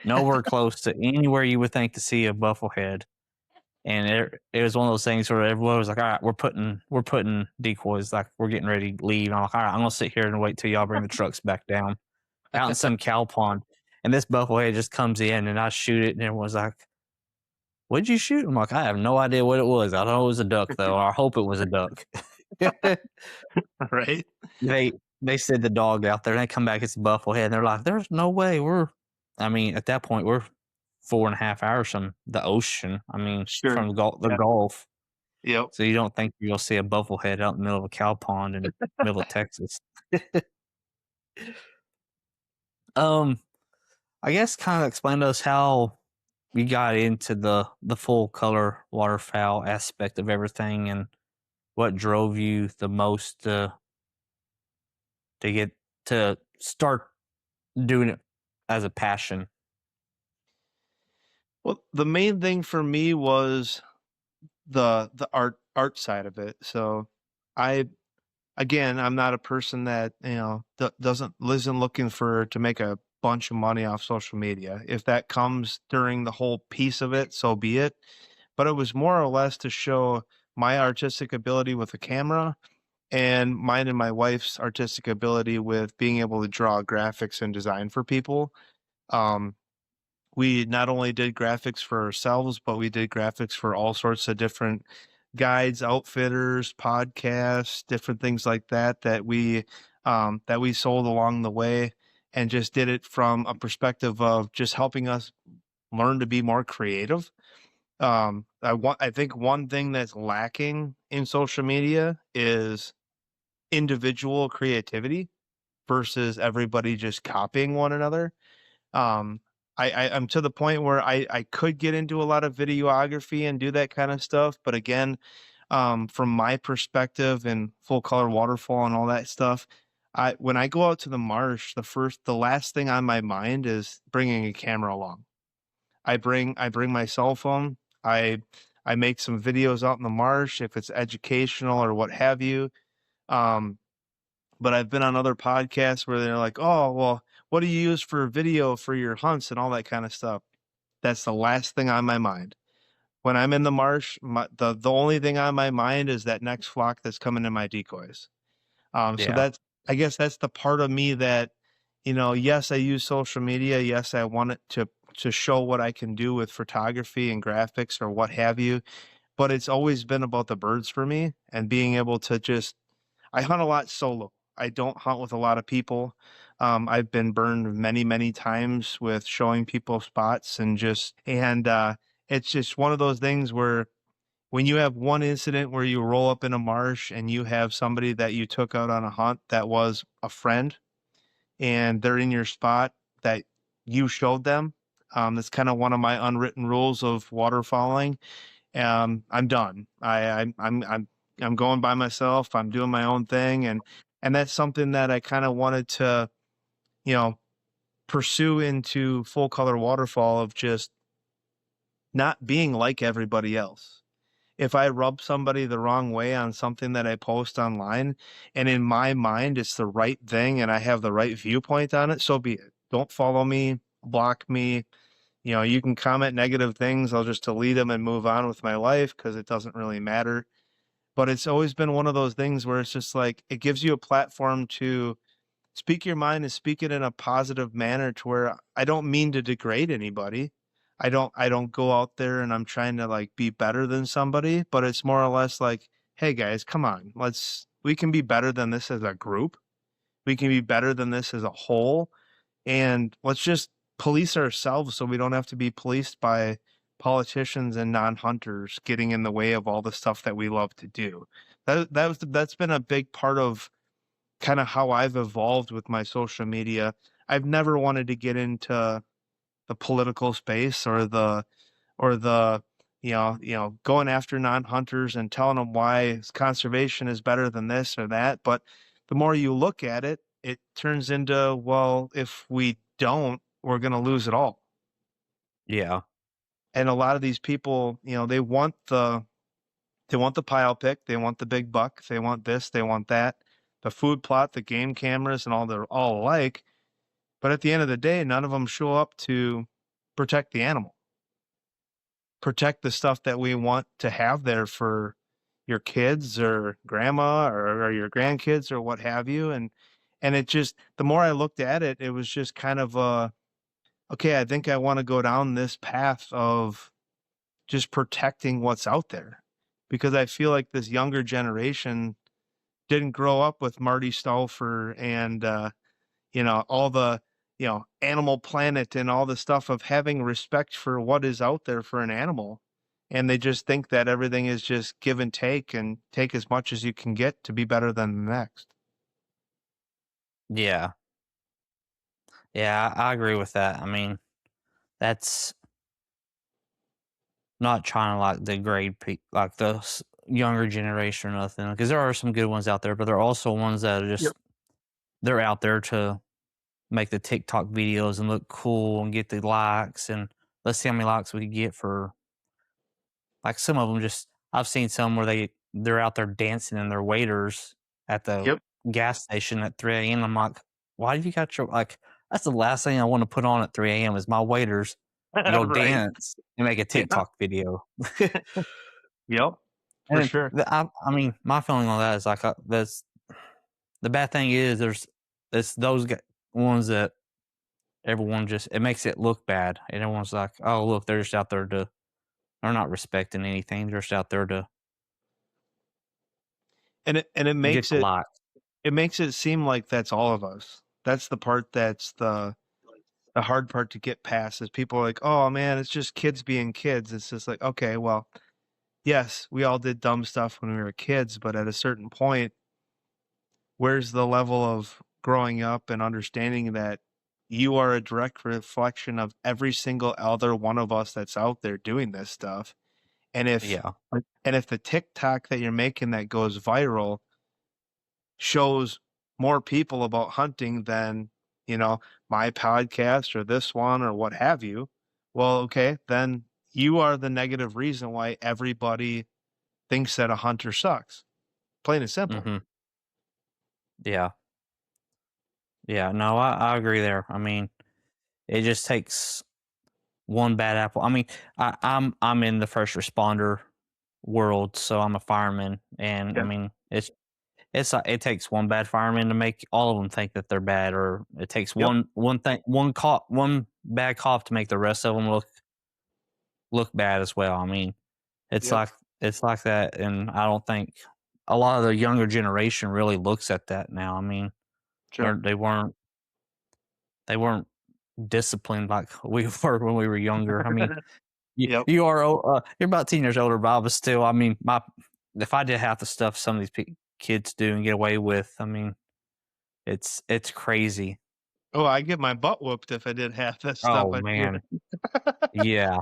nowhere close to anywhere you would think to see a buffle head. And it was one of those things where everyone was like, all right, we're putting decoys, like we're getting ready to leave. And I'm like, all right, I'm gonna sit here and wait till y'all bring the trucks back down out in some cow pond. And this buffalo head just comes in and I shoot it and everyone's like, what'd you shoot? I'm like, I have no idea what it was. I know it was a duck though. Or I hope it was a duck.
Right?
they said the dog out there and they come back, it's a buffalo head. And they're like, there's no way I mean, at that point, we're 4.5 hours from the ocean. I mean,
Sure.
from the Gulf.
Yep.
So you don't think you'll see a bufflehead out in the middle of a cow pond in middle of Texas. Um, I guess kind of explain to us how you got into the full color waterfowl aspect of everything and what drove you the most to get to start doing it as a passion.
Well, the main thing for me was the art side of it. So I again, I'm not a person that, doesn't isn't looking for to make a bunch of money off social media. If that comes during the whole piece of it, so be it. But it was more or less to show my artistic ability with a camera and mine and my wife's artistic ability with being able to draw graphics and design for people. Um, we not only did graphics for ourselves, but we did graphics for all sorts of different guides, outfitters, podcasts, different things like that that we sold along the way, and just did it from a perspective of just helping us learn to be more creative. I think one thing that's lacking in social media is individual creativity versus everybody just copying one another. Um, I'm to the point where I could get into a lot of videography and do that kind of stuff, but again, from my perspective and full color waterfall and all that stuff, I when I go out to the marsh, the last thing on my mind is bringing a camera along. I bring my cell phone. I make some videos out in the marsh if it's educational or what have you. Um, but I've been on other podcasts where they're like, "Oh, well, what do you use for video for your hunts and all that kind of stuff?" That's the last thing on my mind. When I'm in the marsh, the only thing on my mind is that next flock that's coming in my decoys. So
Yeah.
that's I guess that's the part of me that, yes, I use social media. Yes, I want it to show what I can do with photography and graphics or what have you. But it's always been about the birds for me and being able to just I hunt a lot solo. I don't hunt with a lot of people. I've been burned many, many times with showing people spots and it's just one of those things where when you have one incident where you roll up in a marsh and you have somebody that you took out on a hunt that was a friend and they're in your spot that you showed them. That's kind of one of my unwritten rules of waterfowling. I'm done. I'm going by myself. I'm doing my own thing, and that's something that I kind of wanted to, you know, pursue into full color waterfall of just not being like everybody else. If I rub somebody the wrong way on something that I post online, and in my mind it's the right thing and I have the right viewpoint on it, so be it. Don't follow me, block me. You can comment negative things. I'll just delete them and move on with my life because it doesn't really matter. But it's always been one of those things where it's just like it gives you a platform to speak your mind and speak it in a positive manner to where I don't mean to degrade anybody. I don't go out there and I'm trying to like be better than somebody, but it's more or less like, hey guys, come on. We can be better than this as a group. We can be better than this as a whole. And let's just police ourselves so we don't have to be policed by politicians and non-hunters getting in the way of all the stuff that we love to do. That's been a big part of kind of how I've evolved with my social media. I've never wanted to get into the political space or the going after non-hunters and telling them why conservation is better than this or that. But the more you look at it, it turns into, well, if we don't, we're going to lose it all.
Yeah.
And a lot of these people, they want the pile pick, they want the big buck, they want this, they want that, the food plot, the game cameras, and they're all alike. But at the end of the day, none of them show up to protect the animal, protect the stuff that we want to have there for your kids or grandma or your grandkids or what have you. And it just the more I looked at it, it was just kind of okay, I think I want to go down this path of just protecting what's out there because I feel like this younger generation didn't grow up with Marty Stauffer and all the Animal Planet and all the stuff of having respect for what is out there for an animal. And they just think that everything is just give and take as much as you can get to be better than the next.
Yeah. Yeah, I agree with that. I mean, that's not trying to like degrade like the younger generation or nothing, because there are some good ones out there, but there are also ones that are
Yep.
just they're out there to make the TikTok videos and look cool and get the likes, and let's see how many likes we can get for like some of them. Just I've seen some where they're out there dancing in their waiters at the
Yep.
gas station at 3 a.m. I'm like, why do you got your like? That's the last thing I want to put on at 3 a.m. is my waiters to go
Right.
dance and make a
Yeah.
TikTok video.
Yep. For
And
sure.
I mean, my feeling on that is like that's the bad thing is it's those ones that everyone just it makes it look bad, and everyone's like, oh look, they're just out there to they're not respecting anything, they're just out there to
And
get the like.
it makes it seem like that's all of us. That's the part that's the hard part to get past is people are like, "Oh man, it's just kids being kids." It's just like, okay, well, yes, we all did dumb stuff when we were kids, but at a certain point, where's the level of growing up and understanding that you are a direct reflection of every single other one of us that's out there doing this stuff? And if
Yeah.
and if the TikTok that you're making that goes viral shows more people about hunting than, my podcast or this one or what have you, well, okay, then you are the negative reason why everybody thinks that a hunter sucks. Plain and simple.
Mhm. Yeah. Yeah, no, I agree there. I mean, it just takes one bad apple. I mean, I'm in the first responder world, so I'm a fireman, and I
Yeah.
mean, it takes one bad fireman to make all of them think that they're bad, or it takes
Yep.
one bad cough to make the rest of them look bad as well. I mean, it's
Yep.
like it's like that, and I don't think a lot of the younger generation really looks at that now. I mean,
Sure.
they weren't disciplined like we were when we were younger. I mean,
Yep.
you're about 10 years older, but I was still. I mean, my if I did half the stuff some of these kids do and get away with, I mean, it's crazy.
Oh, I get my butt whooped if I did half that stuff.
Oh
I do.
man, yeah,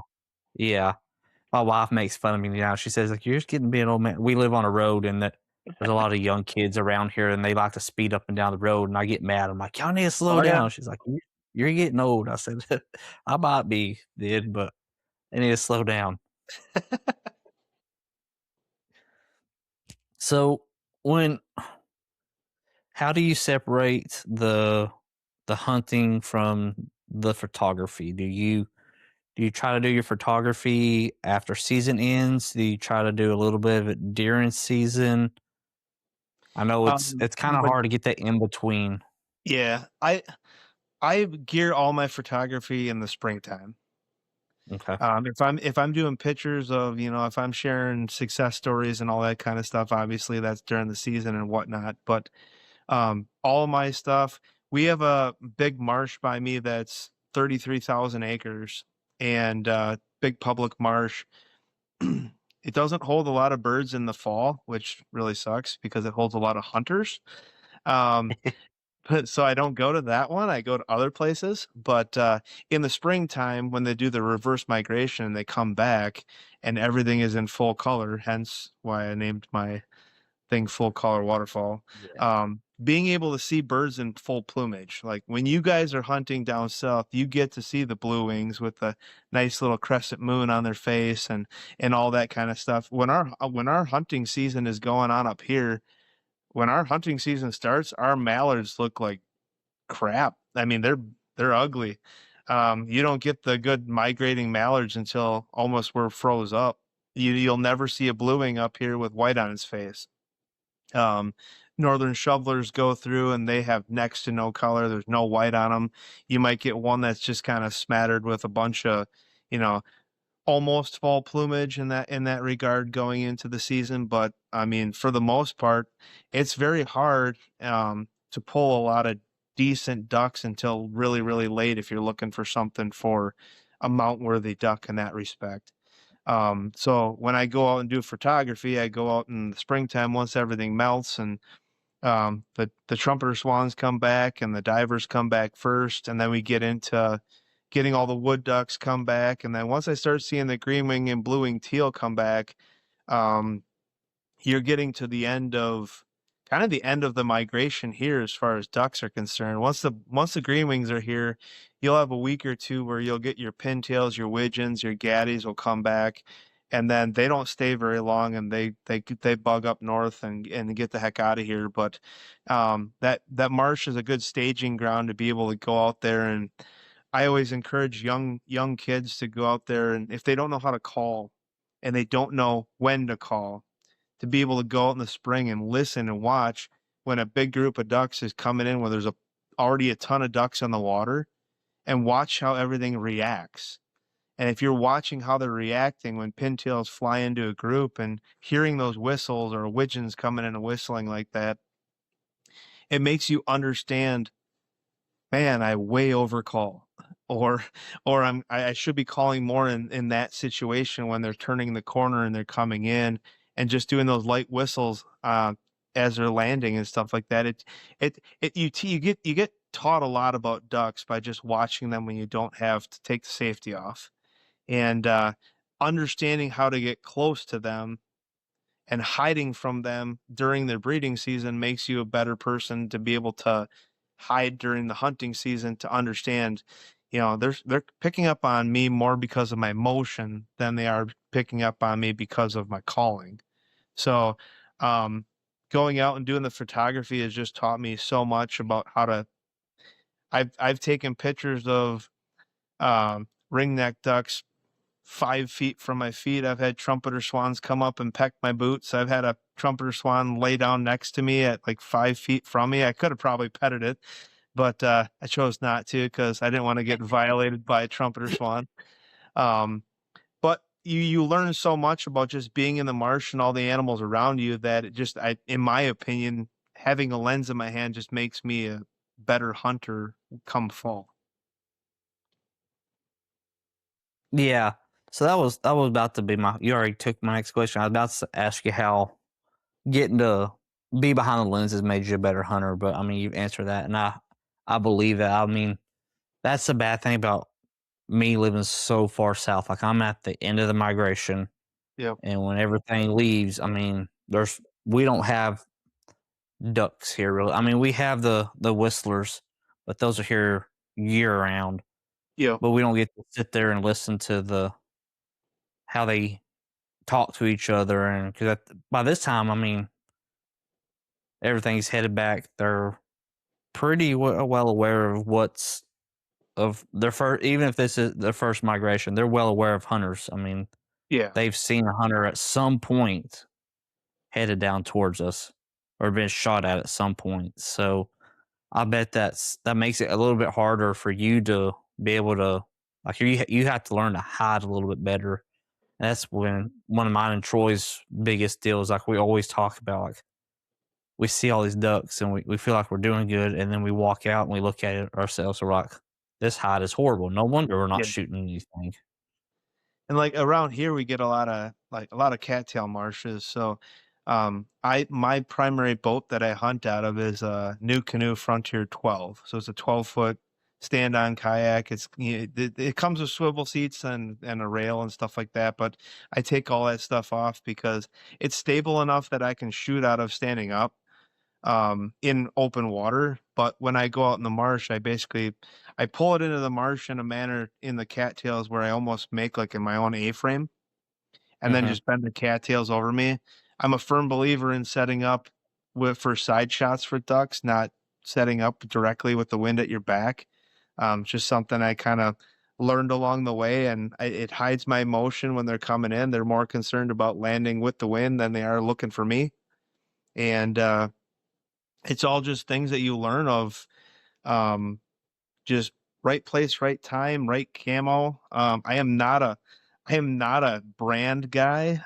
yeah. My wife makes fun of me now. She says, like, "You're just getting to be an old man." We live on a road, and there's a lot of young kids around here, and they like to speed up and down the road. And I get mad. I'm like, "Y'all need to slow
Oh yeah.
down." She's like, "You're getting old." I said, "I might be, did, but I need to slow down." So, when how do you separate the hunting from the photography? Do you try to do your photography after season ends? Do you try to do a little bit of it during season? I know it's kind of
But
hard to get that in between.
yeah, I gear all my photography in the springtime.
Okay.
If I'm doing pictures of, if I'm sharing success stories and all that kind of stuff, obviously that's during the season and whatnot. But all my stuff, we have a big marsh by me that's 33,000 acres and big public marsh. It doesn't hold a lot of birds in the fall, which really sucks because it holds a lot of hunters. Um, but so I don't go to that one. I go to other places. But in the springtime, when they do the reverse migration, they come back and everything is in full color. Hence why I named my thing full color waterfall.
Yeah.
Being able to see birds in full plumage, like when you guys are hunting down south, you get to see the blue wings with the nice little crescent moon on their face and all that kind of stuff. When our hunting season is going on up here, when our hunting season starts, our mallards look like crap. I mean, they're ugly. You don't get the good migrating mallards until almost we're froze up. You'll never see a blue wing up here with white on his face. Um, Northern shovelers go through and they have next to no color. There's no white on them. You might get one that's just kind of smattered with a bunch of, you know, almost fall plumage in that regard going into the season. But I mean, for the most part, it's very hard to pull a lot of decent ducks until really, really late if you're looking for something for a mount-worthy duck in that respect. So when I go out and do photography, I go out in the springtime once everything melts and the trumpeter swans come back and the divers come back first, and then we get into getting all the wood ducks come back, and then once I start seeing the green wing and blue wing teal come back, um, you're getting to the end of kind of the end of the migration here as far as ducks are concerned. Once the green wings are here, you'll have a week or two where you'll get your pintails, your widgeons, your gaddies will come back, and then they don't stay very long, and they bug up north and get the heck out of here. But that marsh is a good staging ground to be able to go out there, and I always encourage young kids to go out there, and if they don't know how to call and they don't know when to call, to be able to go out in the spring and listen and watch when a big group of ducks is coming in where there's already a ton of ducks on the water, and watch how everything reacts. And if you're watching how they're reacting when pintails fly into a group and hearing those whistles or widgeons coming in and whistling like that, it makes you understand, man, I way overcall, or I should be calling more in that situation when they're turning the corner and they're coming in, and just doing those light whistles as they're landing and stuff like that. You get taught a lot about ducks by just watching them when you don't have to take the safety off, and understanding how to get close to them and hiding from them during their breeding season makes you a better person to be able to hide during the hunting season, to understand, they're picking up on me more because of my motion than they are picking up on me because of my calling. So um, going out and doing the photography has just taught me so much about how to. I've taken pictures of ringneck ducks 5 feet from my feet. I've had trumpeter swans come up and peck my boots. I've had a trumpeter swan lay down next to me at like 5 feet from me. I could have probably petted it, but I chose not to because I didn't want to get violated by a trumpeter swan. Um, but you learn so much about just being in the marsh and all the animals around you that in my opinion, having a lens in my hand just makes me a better hunter come fall.
Yeah. So that was about to be you already took my next question. I was about to ask you how getting to be behind the lenses made you a better hunter, but I mean you've answered that, and I believe that. I mean, that's the bad thing about me living so far south. Like, I'm at the end of the migration,
Yep.
and when everything leaves, I mean, we don't have ducks here really. I mean, we have the whistlers, but those are here year round.
Yep.
But we don't get to sit there and listen to how they talk to each other, and because by this time, I mean, everything's headed back. They're pretty well aware of what's of their first, even if this is their first migration. They're well aware of hunters. I mean,
Yeah.
they've seen a hunter at some point headed down towards us or been shot at some point. So I bet that makes it a little bit harder for you to be able to, like, you have to learn to hide a little bit better. And that's when one of mine and Troy's biggest deals, like we always talk about, like, we see all these ducks and we feel like we're doing good, and then we walk out and we look at it ourselves, and we're like, this hide is horrible. No wonder we're not
Yeah.
shooting anything.
And like around here we get a lot of cattail marshes. So my primary boat that I hunt out of is a New Canoe Frontier 12. So it's a 12-foot stand-on kayak. It comes with swivel seats and a rail and stuff like that, but I take all that stuff off because it's stable enough that I can shoot out of standing up in open water. But when I go out in the marsh, I pull it into the marsh in a manner in the cattails where I almost make like in my own A-frame, and then
Mhm.
just bend the cattails over me. I'm a firm believer in setting up for side shots for ducks, not setting up directly with the wind at your back. Just something I kind of learned along the way, and it hides my emotion when they're coming in. They're more concerned about landing with the wind than they are looking for me. And it's all just things that you learn of, um, just right place, right time, right camo. I am not a brand guy.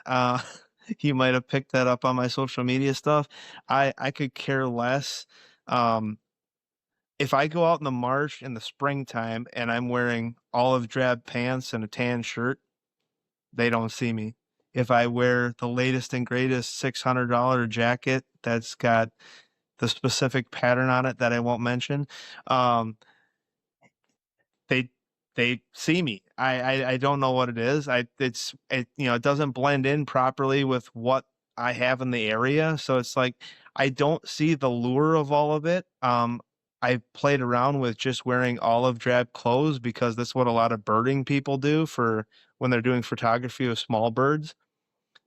You might have picked that up on my social media stuff. I could care less. Um, if I go out in the marsh in the springtime and I'm wearing olive drab pants and a tan shirt, they don't see me. If I wear the latest and greatest $600 jacket that's got the specific pattern on it that I won't mention, um, they they see me. I don't know what it is. It doesn't blend in properly with what I have in the area. So it's like I don't see the lure of all of it. I played around with just wearing olive drab clothes because that's what a lot of birding people do for when they're doing photography of small birds.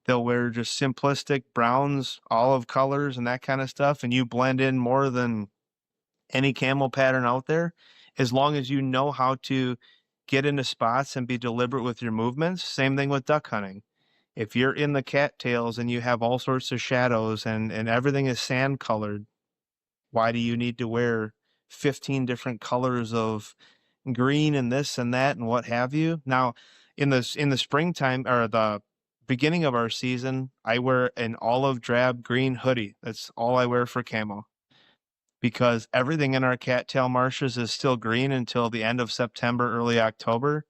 They'll wear just simplistic browns, olive colors, and that kind of stuff, and you blend in more than any camel pattern out there, as long as you know how to get into spots and be deliberate with your movements. Same thing with duck hunting. If you're in the cattails and you have all sorts of shadows and everything is sand colored, why do you need to wear 15 different colors of green and this and that and what have you? Now, in the springtime or the beginning of our season, I wear an olive drab green hoodie. That's all I wear for camo because everything in our cattail marshes is still green until the end of September, early October.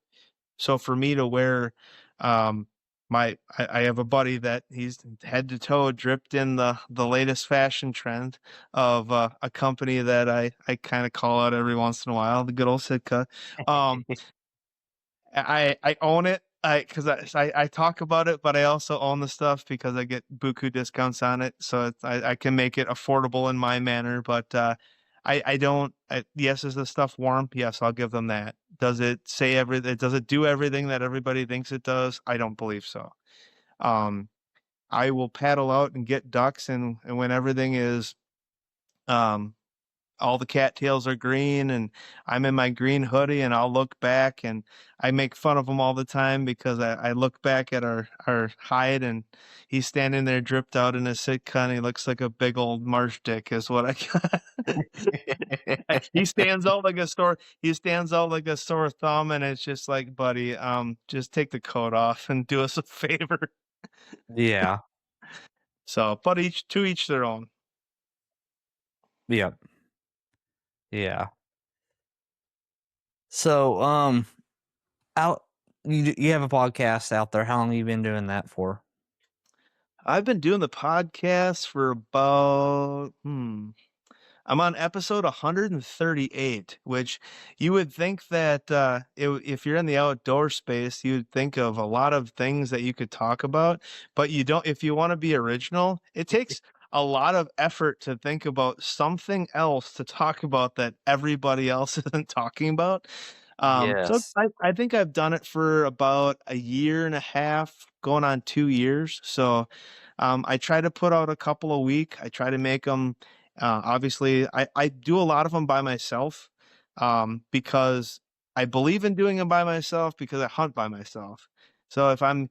So for me to wear, I have a buddy that he's head to toe dripped in the latest fashion trend of a company that I kind of call out every once in a while, the good old Sitka. Um, I own it. I talk about it, but I also own the stuff because I get buku discounts on it, so I can make it affordable in my manner. But I don't. Yes, is the stuff warm? Yes, I'll give them that. Does it say everything? Does it do everything that everybody thinks it does? I don't believe so. Um, I will paddle out and get ducks, and when everything is um all the cattails are green and I'm in my green hoodie and I'll look back and I make fun of him all the time because I look back at our hide and he's standing there dripped out in his Sitka and he looks like a big old marsh dick is what I got. He stands out like a sore thumb and it's just like, buddy, just take the coat off and do us a favor.
Yeah.
So, but each their own.
Yep. Yeah. So, out you have a podcast out there. How long have you been doing that for?
I've been doing the podcast for about I'm on episode 138, which you would think that if you're in the outdoor space, you'd think of a lot of things that you could talk about, but you don't. If you want to be original, it takes a lot of effort to think about something else to talk about that everybody else isn't talking about. So
Yes.
I think I've done it for about a year and a half, going on 2 years. So I try to put out a couple a week. I try to make them obviously, I do a lot of them by myself because I believe in doing them by myself because I hunt by myself. So if I'm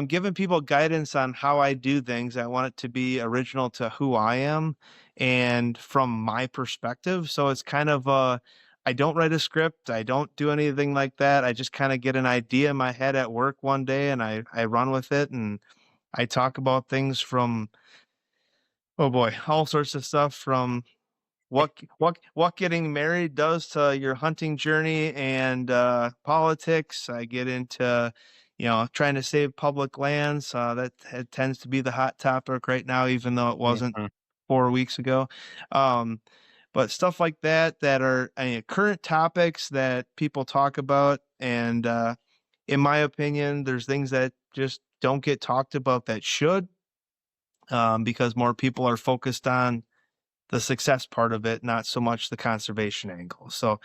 giving people guidance on how I do things, I want it to be original to who I am and from my perspective. So it's kind of I don't write a script. I don't do anything like that. I just kind of get an idea in my head at work one day and I run with it and I talk about things from oh boy, all sorts of stuff from what getting married does to your hunting journey and politics. I get into, trying to save public lands. That tends to be the hot topic right now, even though it wasn't
Mhm.
4 weeks ago. Um, but stuff like that are current topics that people talk about. And in my opinion, there's things that just don't get talked about that should, because more people are focused on the success part of it, not so much the conservation angle. So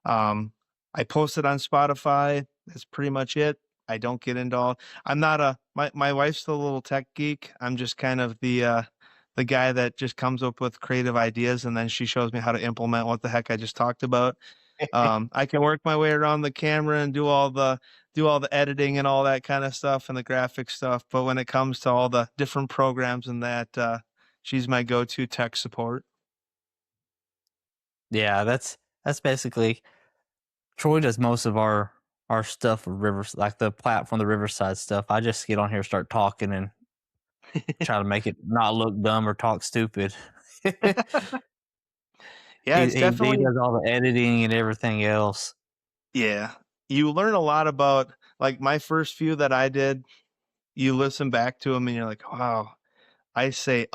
um, I post it on Spotify. That's pretty much it. I don't get into all. I'm not my wife's a little tech geek. I'm just kind of the guy that just comes up with creative ideas and then she shows me how to implement what the heck I just talked about. I can work my way around the camera and do all the editing and all that kind of stuff and the graphic stuff. But when it comes to all the different programs and that, she's my go-to tech support.
Yeah, that's basically Troy does most of our stuff with rivers, like the platform, the Riverside stuff. I just get on here, start talking, and try to make it not look dumb or talk stupid.
Yeah, it's
He
definitely
does all the editing and everything else.
yeah. You learn a lot about like my first few that I did, you listen back to them and you're like, "Wow, I say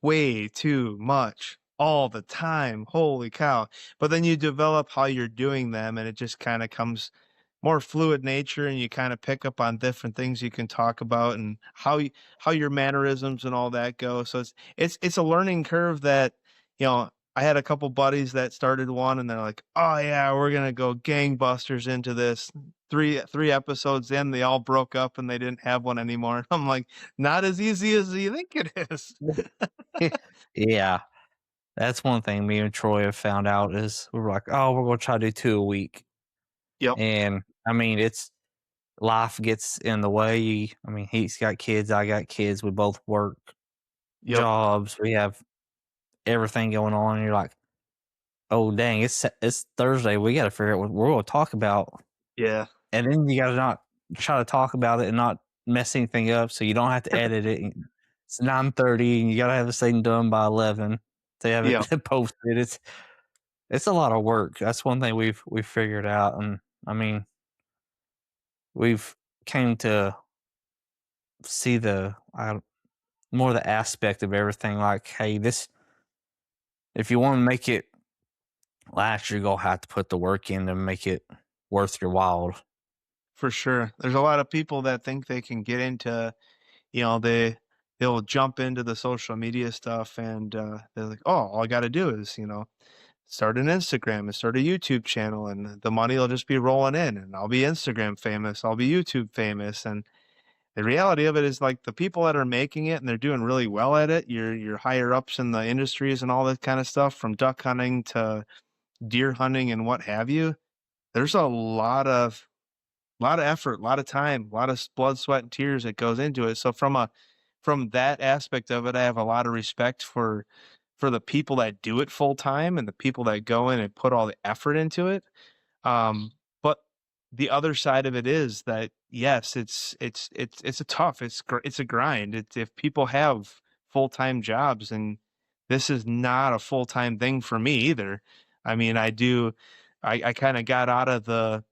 way too much all the time. Holy cow." But then you develop how you're doing them and it just kind of comes more fluid nature and you kind of pick up on different things you can talk about and how your mannerisms and all that go. So it's a learning curve that, you know, I had a couple buddies that started one and they're like, "Oh yeah, we're going to go gangbusters into this." Three episodes in, they all broke up and they didn't have one anymore. I'm like, not as easy as you think it is.
Yeah, that's one thing me and Troy have found out is we were like, oh, we're gonna try to do 2 a week,
Yep.
and I mean, it's life gets in the way. I mean, he's got kids, I got kids. We both work
Yep.
jobs. We have everything going on. And you're like, oh dang, it's Thursday. We got to figure out what we're going to talk about,
Yeah.
and then you got to not try to talk about it and not mess anything up, so you don't have to edit it. It's 9:30, and you got to have this thing done by 11 to have
Yep.
it posted. It's a lot of work. That's one thing we've figured out, and I mean, we've came to see more the aspect of everything. Like, hey, this if you want to make it last, you're gonna have to put the work in to make it worth your while.
For sure. There's a lot of people that think they can get into, you know, they'll jump into the social media stuff and they're like, "Oh, all I got to do is, you know, start an Instagram and start a YouTube channel and the money will just be rolling in and I'll be Instagram famous, I'll be YouTube famous." And the reality of it is like the people that are making it and they're doing really well at it, your higher ups in the industries and all that kind of stuff from duck hunting to deer hunting and what have you. There's a lot of effort, a lot of time, a lot of blood, sweat, and tears that goes into it. So from that aspect of it, I have a lot of respect for the people that do it full time and the people that go in and put all the effort into it. But the other side of it is that yes, it's a tough, it's a grind. It's if people have full time jobs, and this is not a full time thing for me either. I mean, I kind of got out of the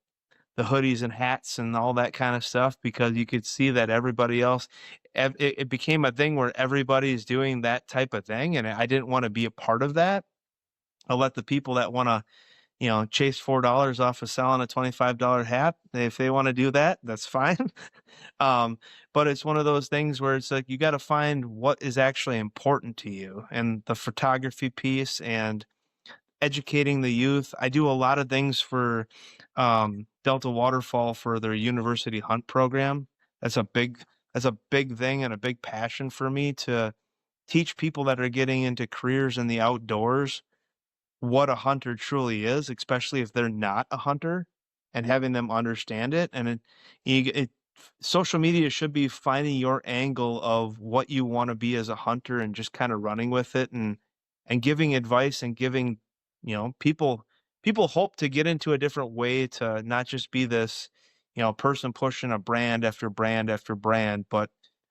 hoodies and hats and all that kind of stuff because you could see that everybody else it became a thing where everybody's doing that type of thing and I didn't want to be a part of that. I'll let the people that want to, you know, chase $4 off of selling a $25 hat. If they want to do that, that's fine. um, but it's one of those things where it's like you got to find what is actually important to you and the photography piece and educating the youth. I do a lot of things for Delta Waterfall for their university hunt program. That's a big that's a big thing and a big passion for me to teach people that are getting into careers in the outdoors what a hunter truly is, especially if they're not a hunter, and having them understand it. And social media should be finding your angle of what you want to be as a hunter and just kind of running with it and giving advice and giving, you know, people hope to get into a different way to not just be this, you know, person pushing a brand after brand after brand, but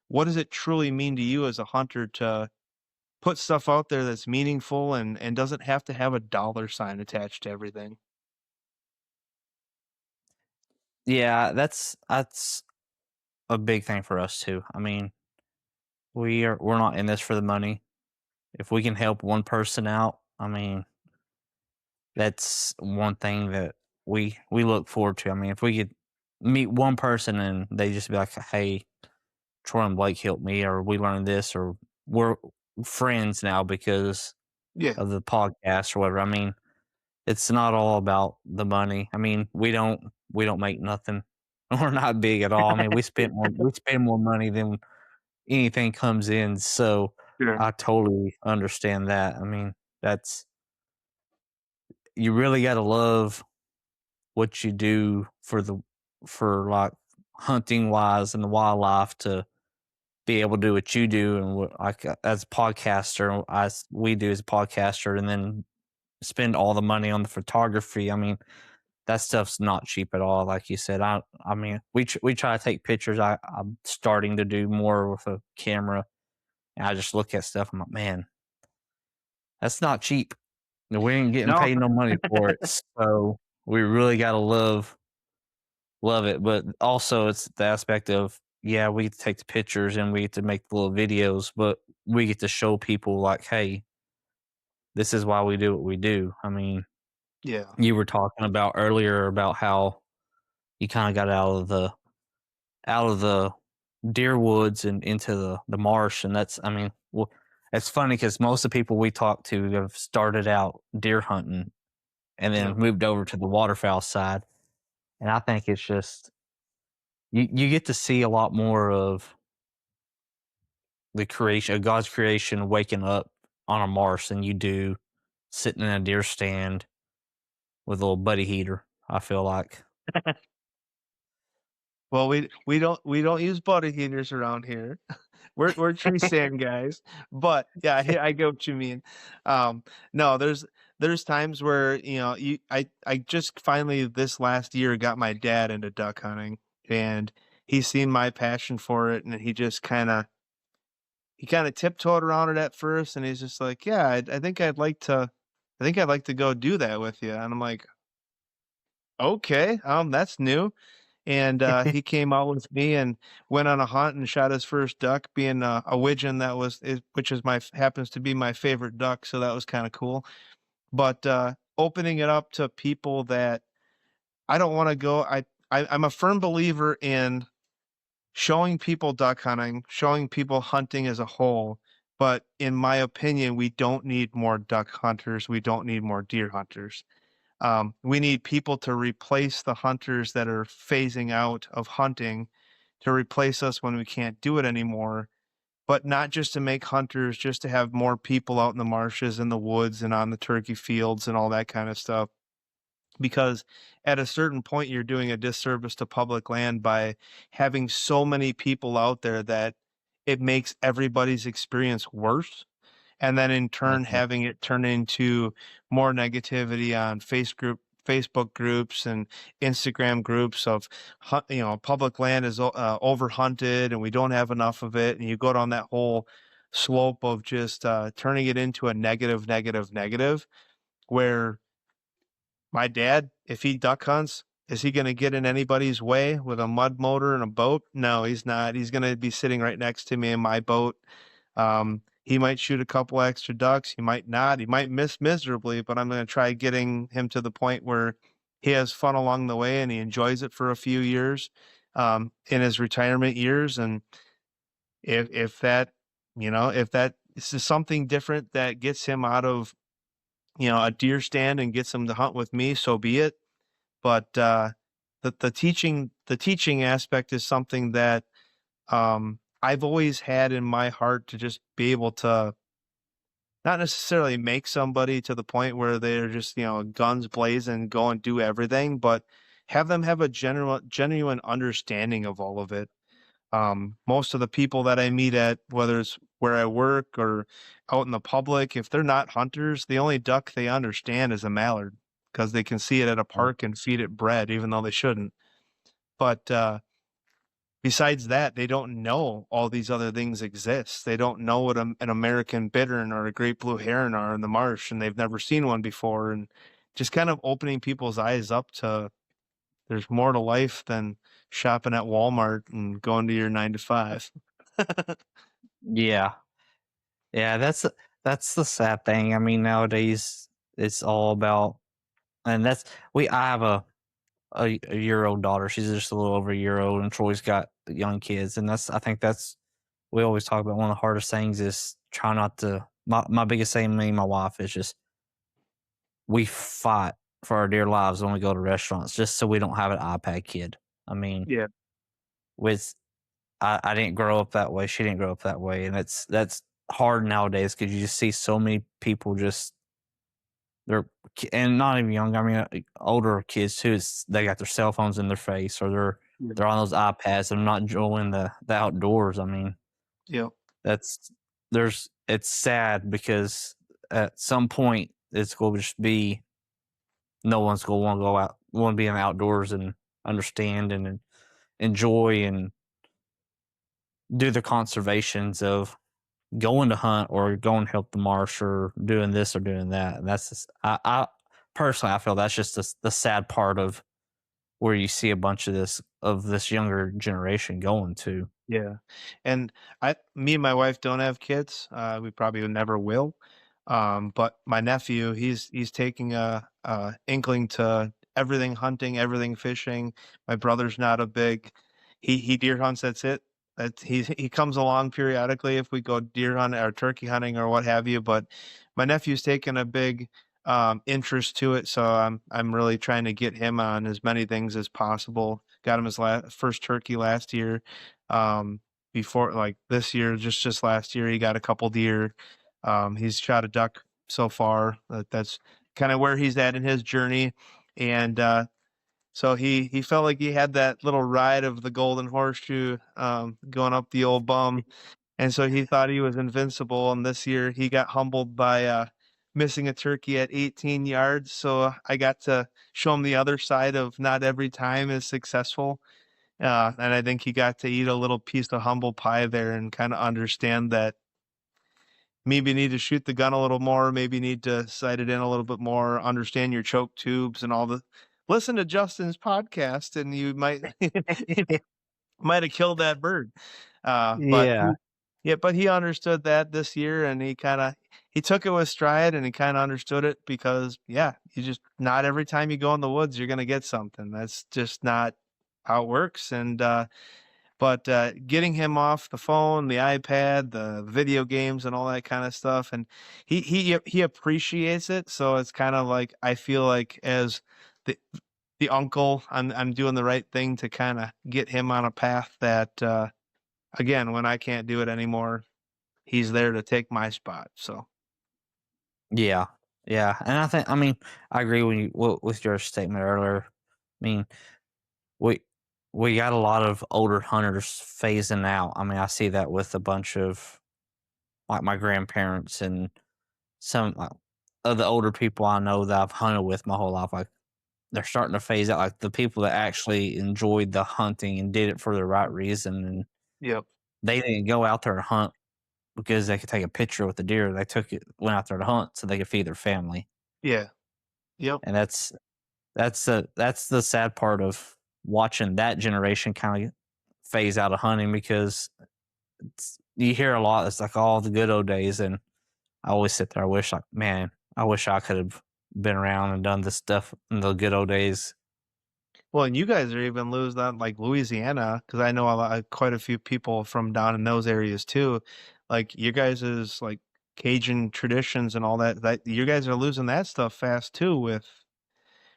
what does it truly mean to you as a hunter to put stuff out there that's meaningful and doesn't have to have a dollar sign attached to everything.
Yeah, that's a big thing for us too. I mean, we're not in this for the money. If we can help one person out, I mean, that's one thing that we look forward to. I mean, if we could meet one person and they just be like, "Hey, Troy and Blake helped me," or "We learned this," or "We're friends now because
Yeah.
of the podcast," or whatever. I mean, it's not all about the money. I mean, we don't make nothing. We're not big at all. I mean, we spend more money than anything comes in. So
Sure.
I totally understand that. I mean, that's you really got to love what you do for like hunting wise and the wildlife to be able to do what you do and what like as a podcaster as we do as a podcaster and then spend all the money on the photography. I mean, that stuff's not cheap at all. Like you said, I mean, we try to take pictures. I'm starting to do more with a camera. And I just look at stuff. I'm like, man, that's not cheap. We ain't getting
No,
paid no money for it, so we really gotta love it. But also, it's the aspect of yeah, we get to take the pictures and we get to make the little videos, but we get to show people like, hey, this is why we do what we do. I mean,
yeah,
you were talking about earlier about how you kind of got out of the deer woods and into the marsh, and that's I mean, well, it's funny because most of the people we talk to have started out deer hunting and
yeah.
then moved over to the waterfowl side, and I think it's just you get to see a lot more of the creation of God's creation waking up on a marsh than you do sitting in a deer stand with a little buddy heater. I feel like.
Well, we don't use butter heaters around here. We're tree stand guys. But yeah, I get what you mean. Um, no, there's times where I just finally this last year got my dad into duck hunting, and he's seen my passion for it, and he kind of tiptoed around it at first, and he's just like, yeah, I think I'd like to go do that with you, and I'm like, okay, that's new. And he came out with me and went on a hunt and shot his first duck, being a widgeon which is happens to be my favorite duck, so that was kind of cool. But opening it up to people that I don't want to go, I'm a firm believer in showing people duck hunting, showing people hunting as a whole. But in my opinion, we don't need more duck hunters. We don't need more deer hunters. We need people to replace the hunters that are phasing out of hunting, to replace us when we can't do it anymore, but not just to make hunters, just to have more people out in the marshes and the woods and on the turkey fields and all that kind of stuff. Because at a certain point, you're doing a disservice to public land by having so many people out there that it makes everybody's experience worse, and then in turn
Mhm.
having it turn into more negativity on Facebook groups and Instagram groups of public land is over hunted and we don't have enough of it, and you go down that whole slope of just turning it into a negative, negative, negative. Where my dad, if he duck hunts, is he going to get in anybody's way with a mud motor and a boat? No, he's not. He's going to be sitting right next to me in my boat. He might shoot a couple extra ducks. He might not. He might miss miserably, but I'm going to try getting him to the point where he has fun along the way and he enjoys it for a few years in his retirement years. And if that, if that is something different that gets him out of, a deer stand and gets him to hunt with me, so be it. But the teaching aspect is something that I've always had in my heart, to just be able to not necessarily make somebody to the point where they're just, guns blazing, go and do everything, but have them have a genuine understanding of all of it. Most of the people that I meet at, whether it's where I work or out in the public, if they're not hunters, the only duck they understand is a mallard, because they can see it at a park and feed it bread, even though they shouldn't. But besides that, they don't know all these other things exist. They don't know what an American bittern or a great blue heron are in the marsh, and they've never seen one before. And just kind of opening people's eyes up to there's more to life than shopping at Walmart and going to your 9 to 5.
Yeah, yeah. That's the sad thing. I mean, nowadays it's all about, and that's we. I have a year old daughter. She's just a little over a year old, and Troy's got young kids, and I think that's we always talk about one of the hardest things is try not to. My biggest thing, me and my wife, is just we fight for our dear lives when we go to restaurants just so we don't have an iPad kid. I mean,
Yeah.
with I didn't grow up that way. She didn't grow up that way, and that's hard nowadays because you just see so many people just they're and not even young. I mean, older kids too. They got their cell phones in their face, or
Yeah.
they're on those iPads and not enjoying the outdoors. I mean,
Yeah.
that's it's sad because at some point it's going to just be no one's going to want to go out, want to be in the outdoors and understand and enjoy and do the conservations of going to hunt or going to help the marsh or doing this or doing that. And that's just, I personally, I feel that's just the sad part of where you see a bunch of this younger generation going to.
Yeah. And me and my wife don't have kids. We probably never will. But my nephew, he's taking a inkling to everything hunting, everything fishing. My brother's not a big, he deer hunts. That's it. He comes along periodically if we go deer hunting or turkey hunting or what have you. But my nephew's taken a big interest to it, so I'm really trying to get him on as many things as possible. Got him his first turkey last year. Um, Before like this year, just last year, he got a couple deer. He's shot a duck so far. That's kind of where he's at in his journey, and so he felt like he had that little ride of the golden horseshoe going up the old bum, and so he thought he was invincible. And this year he got humbled by missing a turkey at 18 yards. So I got to show him the other side of not every time is successful. And I think he got to eat a little piece of humble pie there and kind of understand that maybe need to shoot the gun a little more, maybe need to sight it in a little bit more, understand your choke tubes and all the listen to Justin's podcast and you might might have killed that bird. But
Yeah.
but he understood that this year and he took it with stride and he kind of understood it because you just not every time you go in the woods you're going to get something. That's just not how it works. And but getting him off the phone, the iPad, the video games, and all that kind of stuff, and he appreciates it. So it's kind of like I feel like as the the uncle, I'm doing the right thing to kind of get him on a path that again, when I can't do it anymore, he's there to take my spot. So
Yeah. Yeah. And I mean, I agree with your statement earlier. I mean, we we got a lot of older hunters phasing out. I mean, I see that with a bunch of like my grandparents and some of the older people I know that I've hunted with my whole life. Like they're starting to phase out. Like the people that actually enjoyed the hunting and did it for the right reason, and
yep,
they didn't go out there to hunt because they could take a picture with the deer. They went out there to hunt so they could feed their family,
yeah, yep,
and that's the sad part of watching that generation kind of phase out of hunting because you hear a lot. It's like all the good old days, and I always sit there. I wish, like, man, I wish I could have been around and done this stuff in the good old days.
Well, and you guys are even losing that like Louisiana, because I know quite a few people from down in those areas too. Like you guys is like Cajun traditions and all that. That you guys are losing that stuff fast too with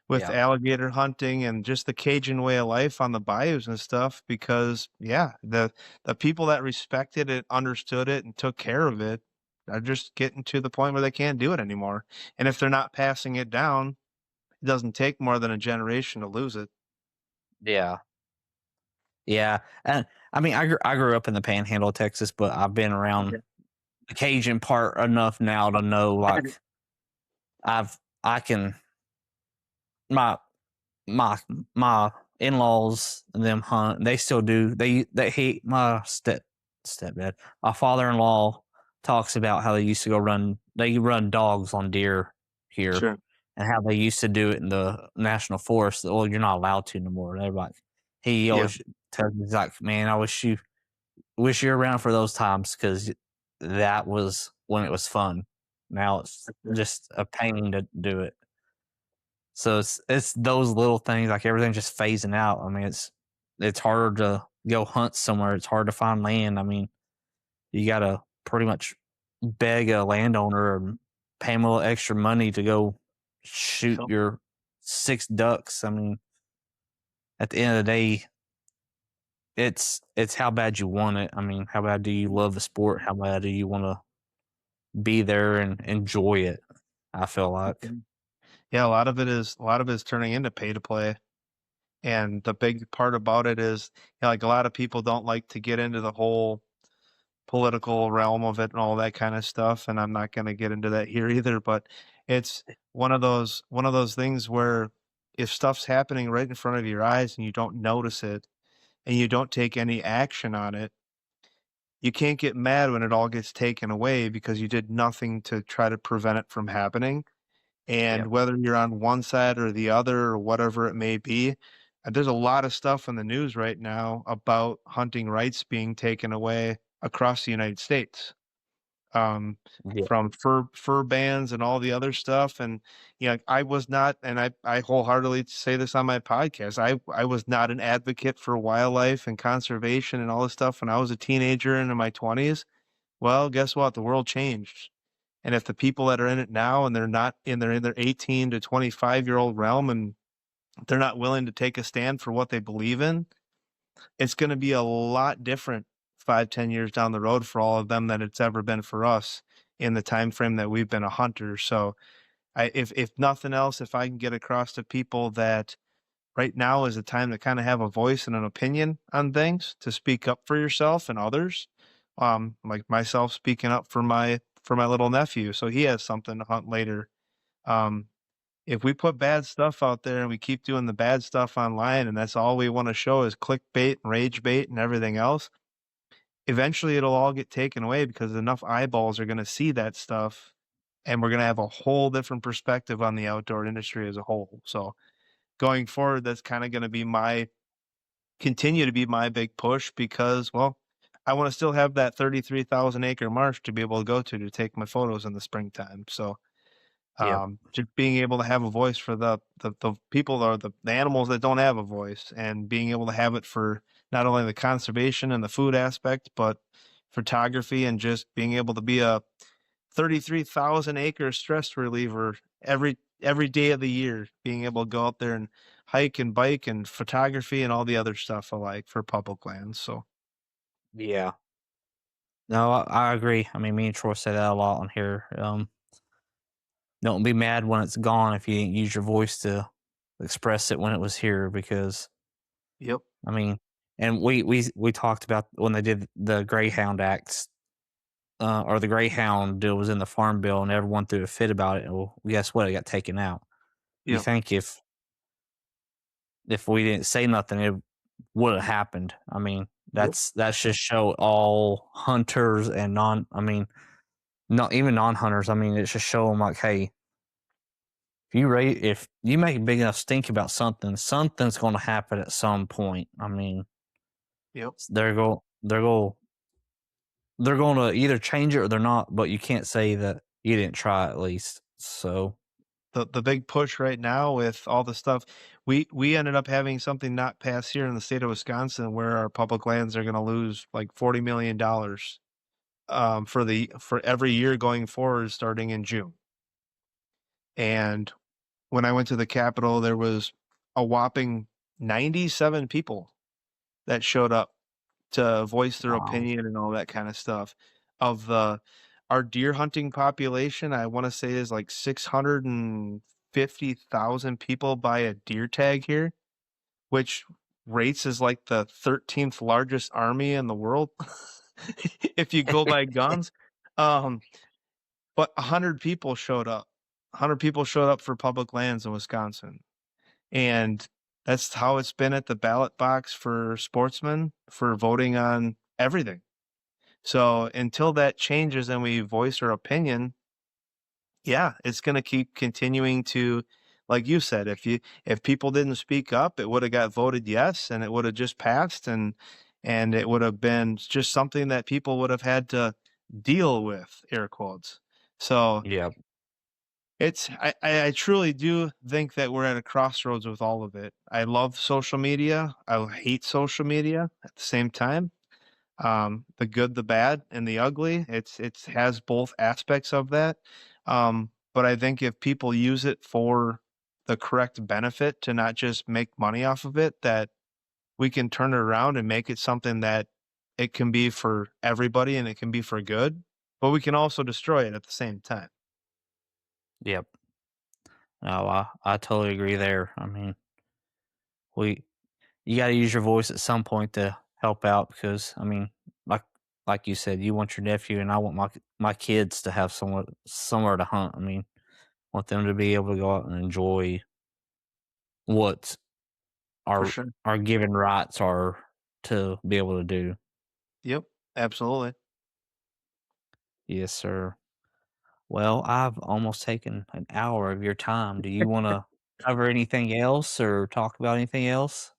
Yeah,
alligator hunting and just the Cajun way of life on the bayous and stuff. Because the people that respected it, understood it, and took care of it are just getting to the point where they can't do it anymore. And if they're not passing it down, it doesn't take more than a generation to lose it.
yeah, yeah. And I mean, I grew up in the Panhandle of Texas, but I've been around
Okay.
the Cajun part enough now to know, like, I can my my my in-laws and them hunt. They still do. They hate my stepdad. My father-in-law talks about how they used to go run. They run dogs on deer here,
Sure.
and how they used to do it in the national forest. Well, you're not allowed to no more. They're like, he
Yeah.
always tells me, he's like, man, I wish you're around for those times because that was when it was fun. Now it's
Sure.
just a pain to do it. So it's those little things, like everything just phasing out. I mean, it's harder to go hunt somewhere. It's hard to find land. I mean, you gotta pretty much beg a landowner and pay him a little extra money to go shoot
So,
your 6 ducks. I mean, at the end of the day, it's how bad you want it. I mean, how bad do you love the sport? How bad do you want to be there and enjoy it? I feel like,
mhm. Yeah, a lot of it is turning into pay to play. And the big part about it is, like a lot of people don't like to get into the whole political realm of it and all that kind of stuff. And I'm not going to get into that here either, but it's one of those things where if stuff's happening right in front of your eyes and you don't notice it and you don't take any action on it, you can't get mad when it all gets taken away because you did nothing to try to prevent it from happening. And
Yep.
whether you're on one side or the other or whatever it may be, there's a lot of stuff in the news right now about hunting rights being taken away across the United States, um,
Yeah.
from fur bans and all the other stuff. And I was not, and I wholeheartedly say this on my podcast. I was not an advocate for wildlife and conservation and all this stuff when I was a teenager and in my 20s. Well, guess what? The world changed. And if the people that are in it now and they're not in their 18 to 25-year-old realm and they're not willing to take a stand for what they believe in, it's going to be a lot different 5, 10 years down the road for all of them than it's ever been for us in the time frame that we've been a hunter. So if nothing else, if I can get across to people that right now is the time to kind of have a voice and an opinion on things, to speak up for yourself and others, like myself speaking up for my little nephew, so he has something to hunt later. Um, if we put bad stuff out there and we keep doing the bad stuff online, and that's all we want to show is clickbait and rage bait and everything else, eventually it'll all get taken away because enough eyeballs are going to see that stuff, and we're going to have a whole different perspective on the outdoor industry as a whole. So going forward, that's kind of going to be my continue to be my big push because, well, I want to still have that 33,000 acre marsh to be able to go to take my photos in the springtime. So,
Yep.
just being able to have a voice for the people or the animals that don't have a voice, and being able to have it for not only the conservation and the food aspect, but photography and just being able to be a 33,000 acre stress reliever every day of the year, being able to go out there and hike and bike and photography and all the other stuff alike for public lands. So,
Yeah. No, I agree. I mean, me and Troy say that a lot on here. Don't be mad when it's gone if you didn't use your voice to express it when it was here, because
yep,
I mean, and we talked about when they did the Greyhound Acts, or the Greyhound deal was in the Farm Bill, and everyone threw a fit about it. Well, guess what? It got taken out. You
yep,
think if we didn't say nothing, it would have happened. I mean,
yep.
that's just show all hunters and non. I mean, not even non hunters. I mean, it's just show them like, hey, if you make a big enough stink about something, something's going to happen at some point. I mean,
Yep.
they're going to either change it or they're not. But you can't say that you didn't try at least. So
The big push right now with all the stuff, we ended up having something not pass here in the state of Wisconsin where our public lands are going to lose like $40 million, for every year going forward, starting in June. And when I went to the Capitol, there was a whopping 97 people that showed up to voice their
wow,
opinion and all that kind of stuff. Of our deer hunting population, I want to say is like 650,000 people buy a deer tag here, which rates as like the 13th largest army in the world if you go by guns. Um, but 100 people showed up. 100 people showed up for public lands in Wisconsin. And that's how it's been at the ballot box for sportsmen for voting on everything. So until that changes and we voice our opinion, yeah, it's going to keep continuing to, like you said, if people didn't speak up, it would have got voted yes, and it would have just passed, and it would have been just something that people would have had to deal with, air quotes. So
yeah,
I truly do think that we're at a crossroads with all of it. I love social media. I hate social media at the same time. The good, the bad, and the ugly. It's has both aspects of that. But I think if people use it for the correct benefit to not just make money off of it, that we can turn it around and make it something that it can be for everybody and it can be for good, but we can also destroy it at the same time.
yep. No, I totally agree there. I mean, we you got to use your voice at some point to help out, because I mean, like like you said, you want your nephew, and I want my kids to have somewhere to hunt. I mean, want them to be able to go out and enjoy what
For
our
sure.
our given rights are to be able to do.
Yep. Absolutely.
Yes, sir. Well, I've almost taken an hour of your time. Do you want to cover anything else or talk about anything else?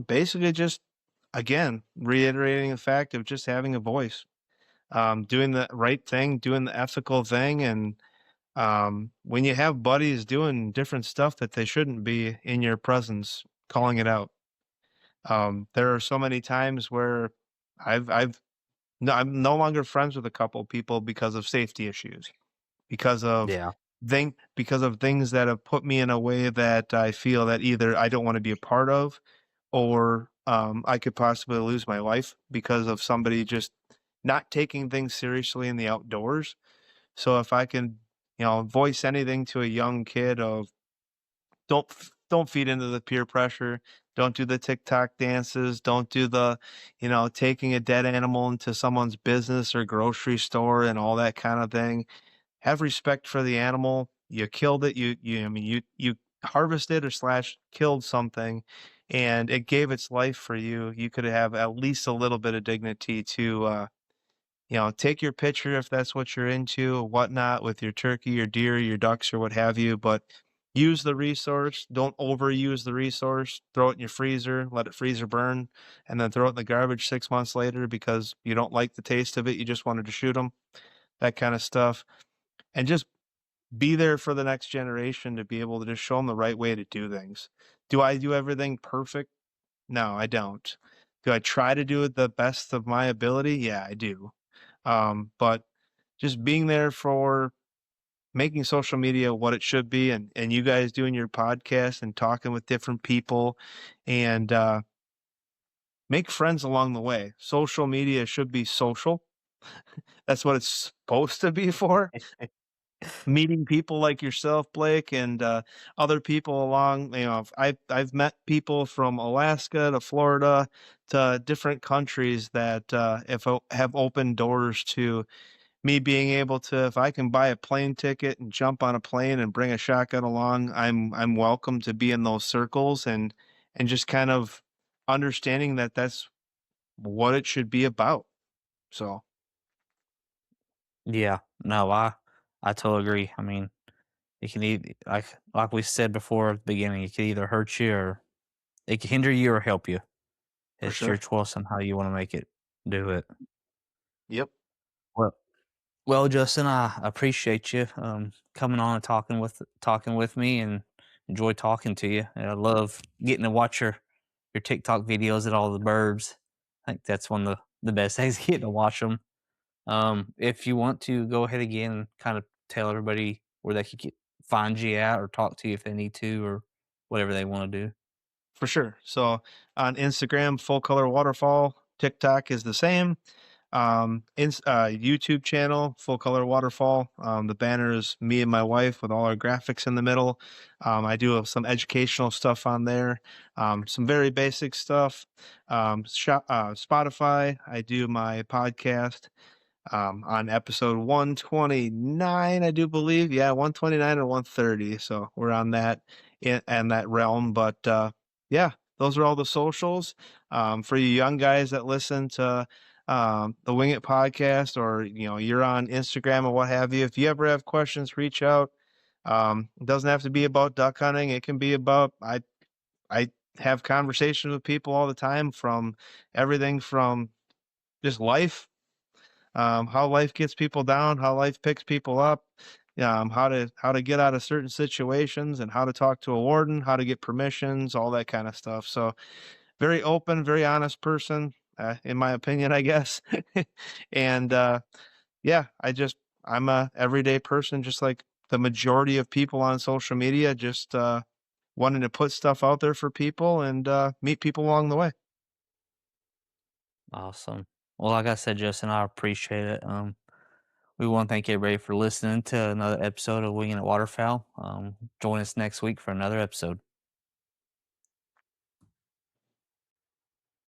Basically just again reiterating the fact of just having a voice, doing the right thing, doing the ethical thing, and when you have buddies doing different stuff that they shouldn't be in your presence, calling it out. There are so many times where I've no, I'm no longer friends with a couple people because of safety issues, because of
Yeah.
because of things that have put me in a way that I feel that either I don't want to be a part of, or I could possibly lose my life because of somebody just not taking things seriously in the outdoors. So if I can, voice anything to a young kid of don't feed into the peer pressure. Don't do the TikTok dances. Don't do the, taking a dead animal into someone's business or grocery store and all that kind of thing. Have respect for the animal. You killed it. I mean, you harvested or slash killed something, and it gave its life for you. You could have at least a little bit of dignity to, take your picture if that's what you're into or whatnot with your turkey, your deer, your ducks, or what have you. But use the resource. Don't overuse the resource. Throw it in your freezer, let it freezer burn, and then throw it in the garbage 6 months later because you don't like the taste of it. You just wanted to shoot them, that kind of stuff. And just be there for the next generation to be able to just show them the right way to do things. Do I do everything perfect? No, I don't. Do I try to do it the best of my ability? Yeah, I do. But just being there for making social media what it should be, and you guys doing your podcast and talking with different people, and make friends along the way. Social media should be social. That's what it's supposed to be for. Meeting people like yourself, Blake, and other people along. I've met people from Alaska to Florida to different countries that have opened doors to me being able to, if I can buy a plane ticket and jump on a plane and bring a shotgun along, I'm welcome to be in those circles, and just kind of understanding that that's what it should be about. So
Yeah. No, I totally agree. I mean, it can either like we said before at the beginning, it can either hurt you or it can hinder you or help you.
for
It's
sure.
your choice on how you want to make it do it.
Yep,
Well, well, Justin, I appreciate you coming on and talking with me and enjoy talking to you. And I love getting to watch your TikTok videos at all the birds. I think that's one of the best things getting to watch them. If you want to go ahead again and kind of tell everybody where they could find you at or talk to you if they need to or whatever they want to do.
for sure. So on Instagram, full color waterfall. TikTok is the same. YouTube channel, Full Color Waterfall. The banner is me and my wife with all our graphics in the middle. I do have some educational stuff on there, some very basic stuff. Spotify, I do my podcast on episode 129, I do believe. Yeah, 129 or 130. So we're on that in that realm. But yeah, those are all the socials. For you young guys that listen to the Wing It podcast, or you're on Instagram or what have you, if you ever have questions, reach out. It doesn't have to be about duck hunting. It can be about I have conversations with people all the time, from everything from just life, how life gets people down, how life picks people up, how to get out of certain situations, and how to talk to a warden, how to get permissions, all that kind of stuff. So very open, very honest person, in my opinion, I guess. And yeah, I'm a everyday person, just like the majority of people on social media, just wanting to put stuff out there for people and meet people along the way.
Awesome. Well, like I said, Justin, I appreciate it. We want to thank everybody for listening to another episode of Winging It Waterfowl. Join us next week for another episode.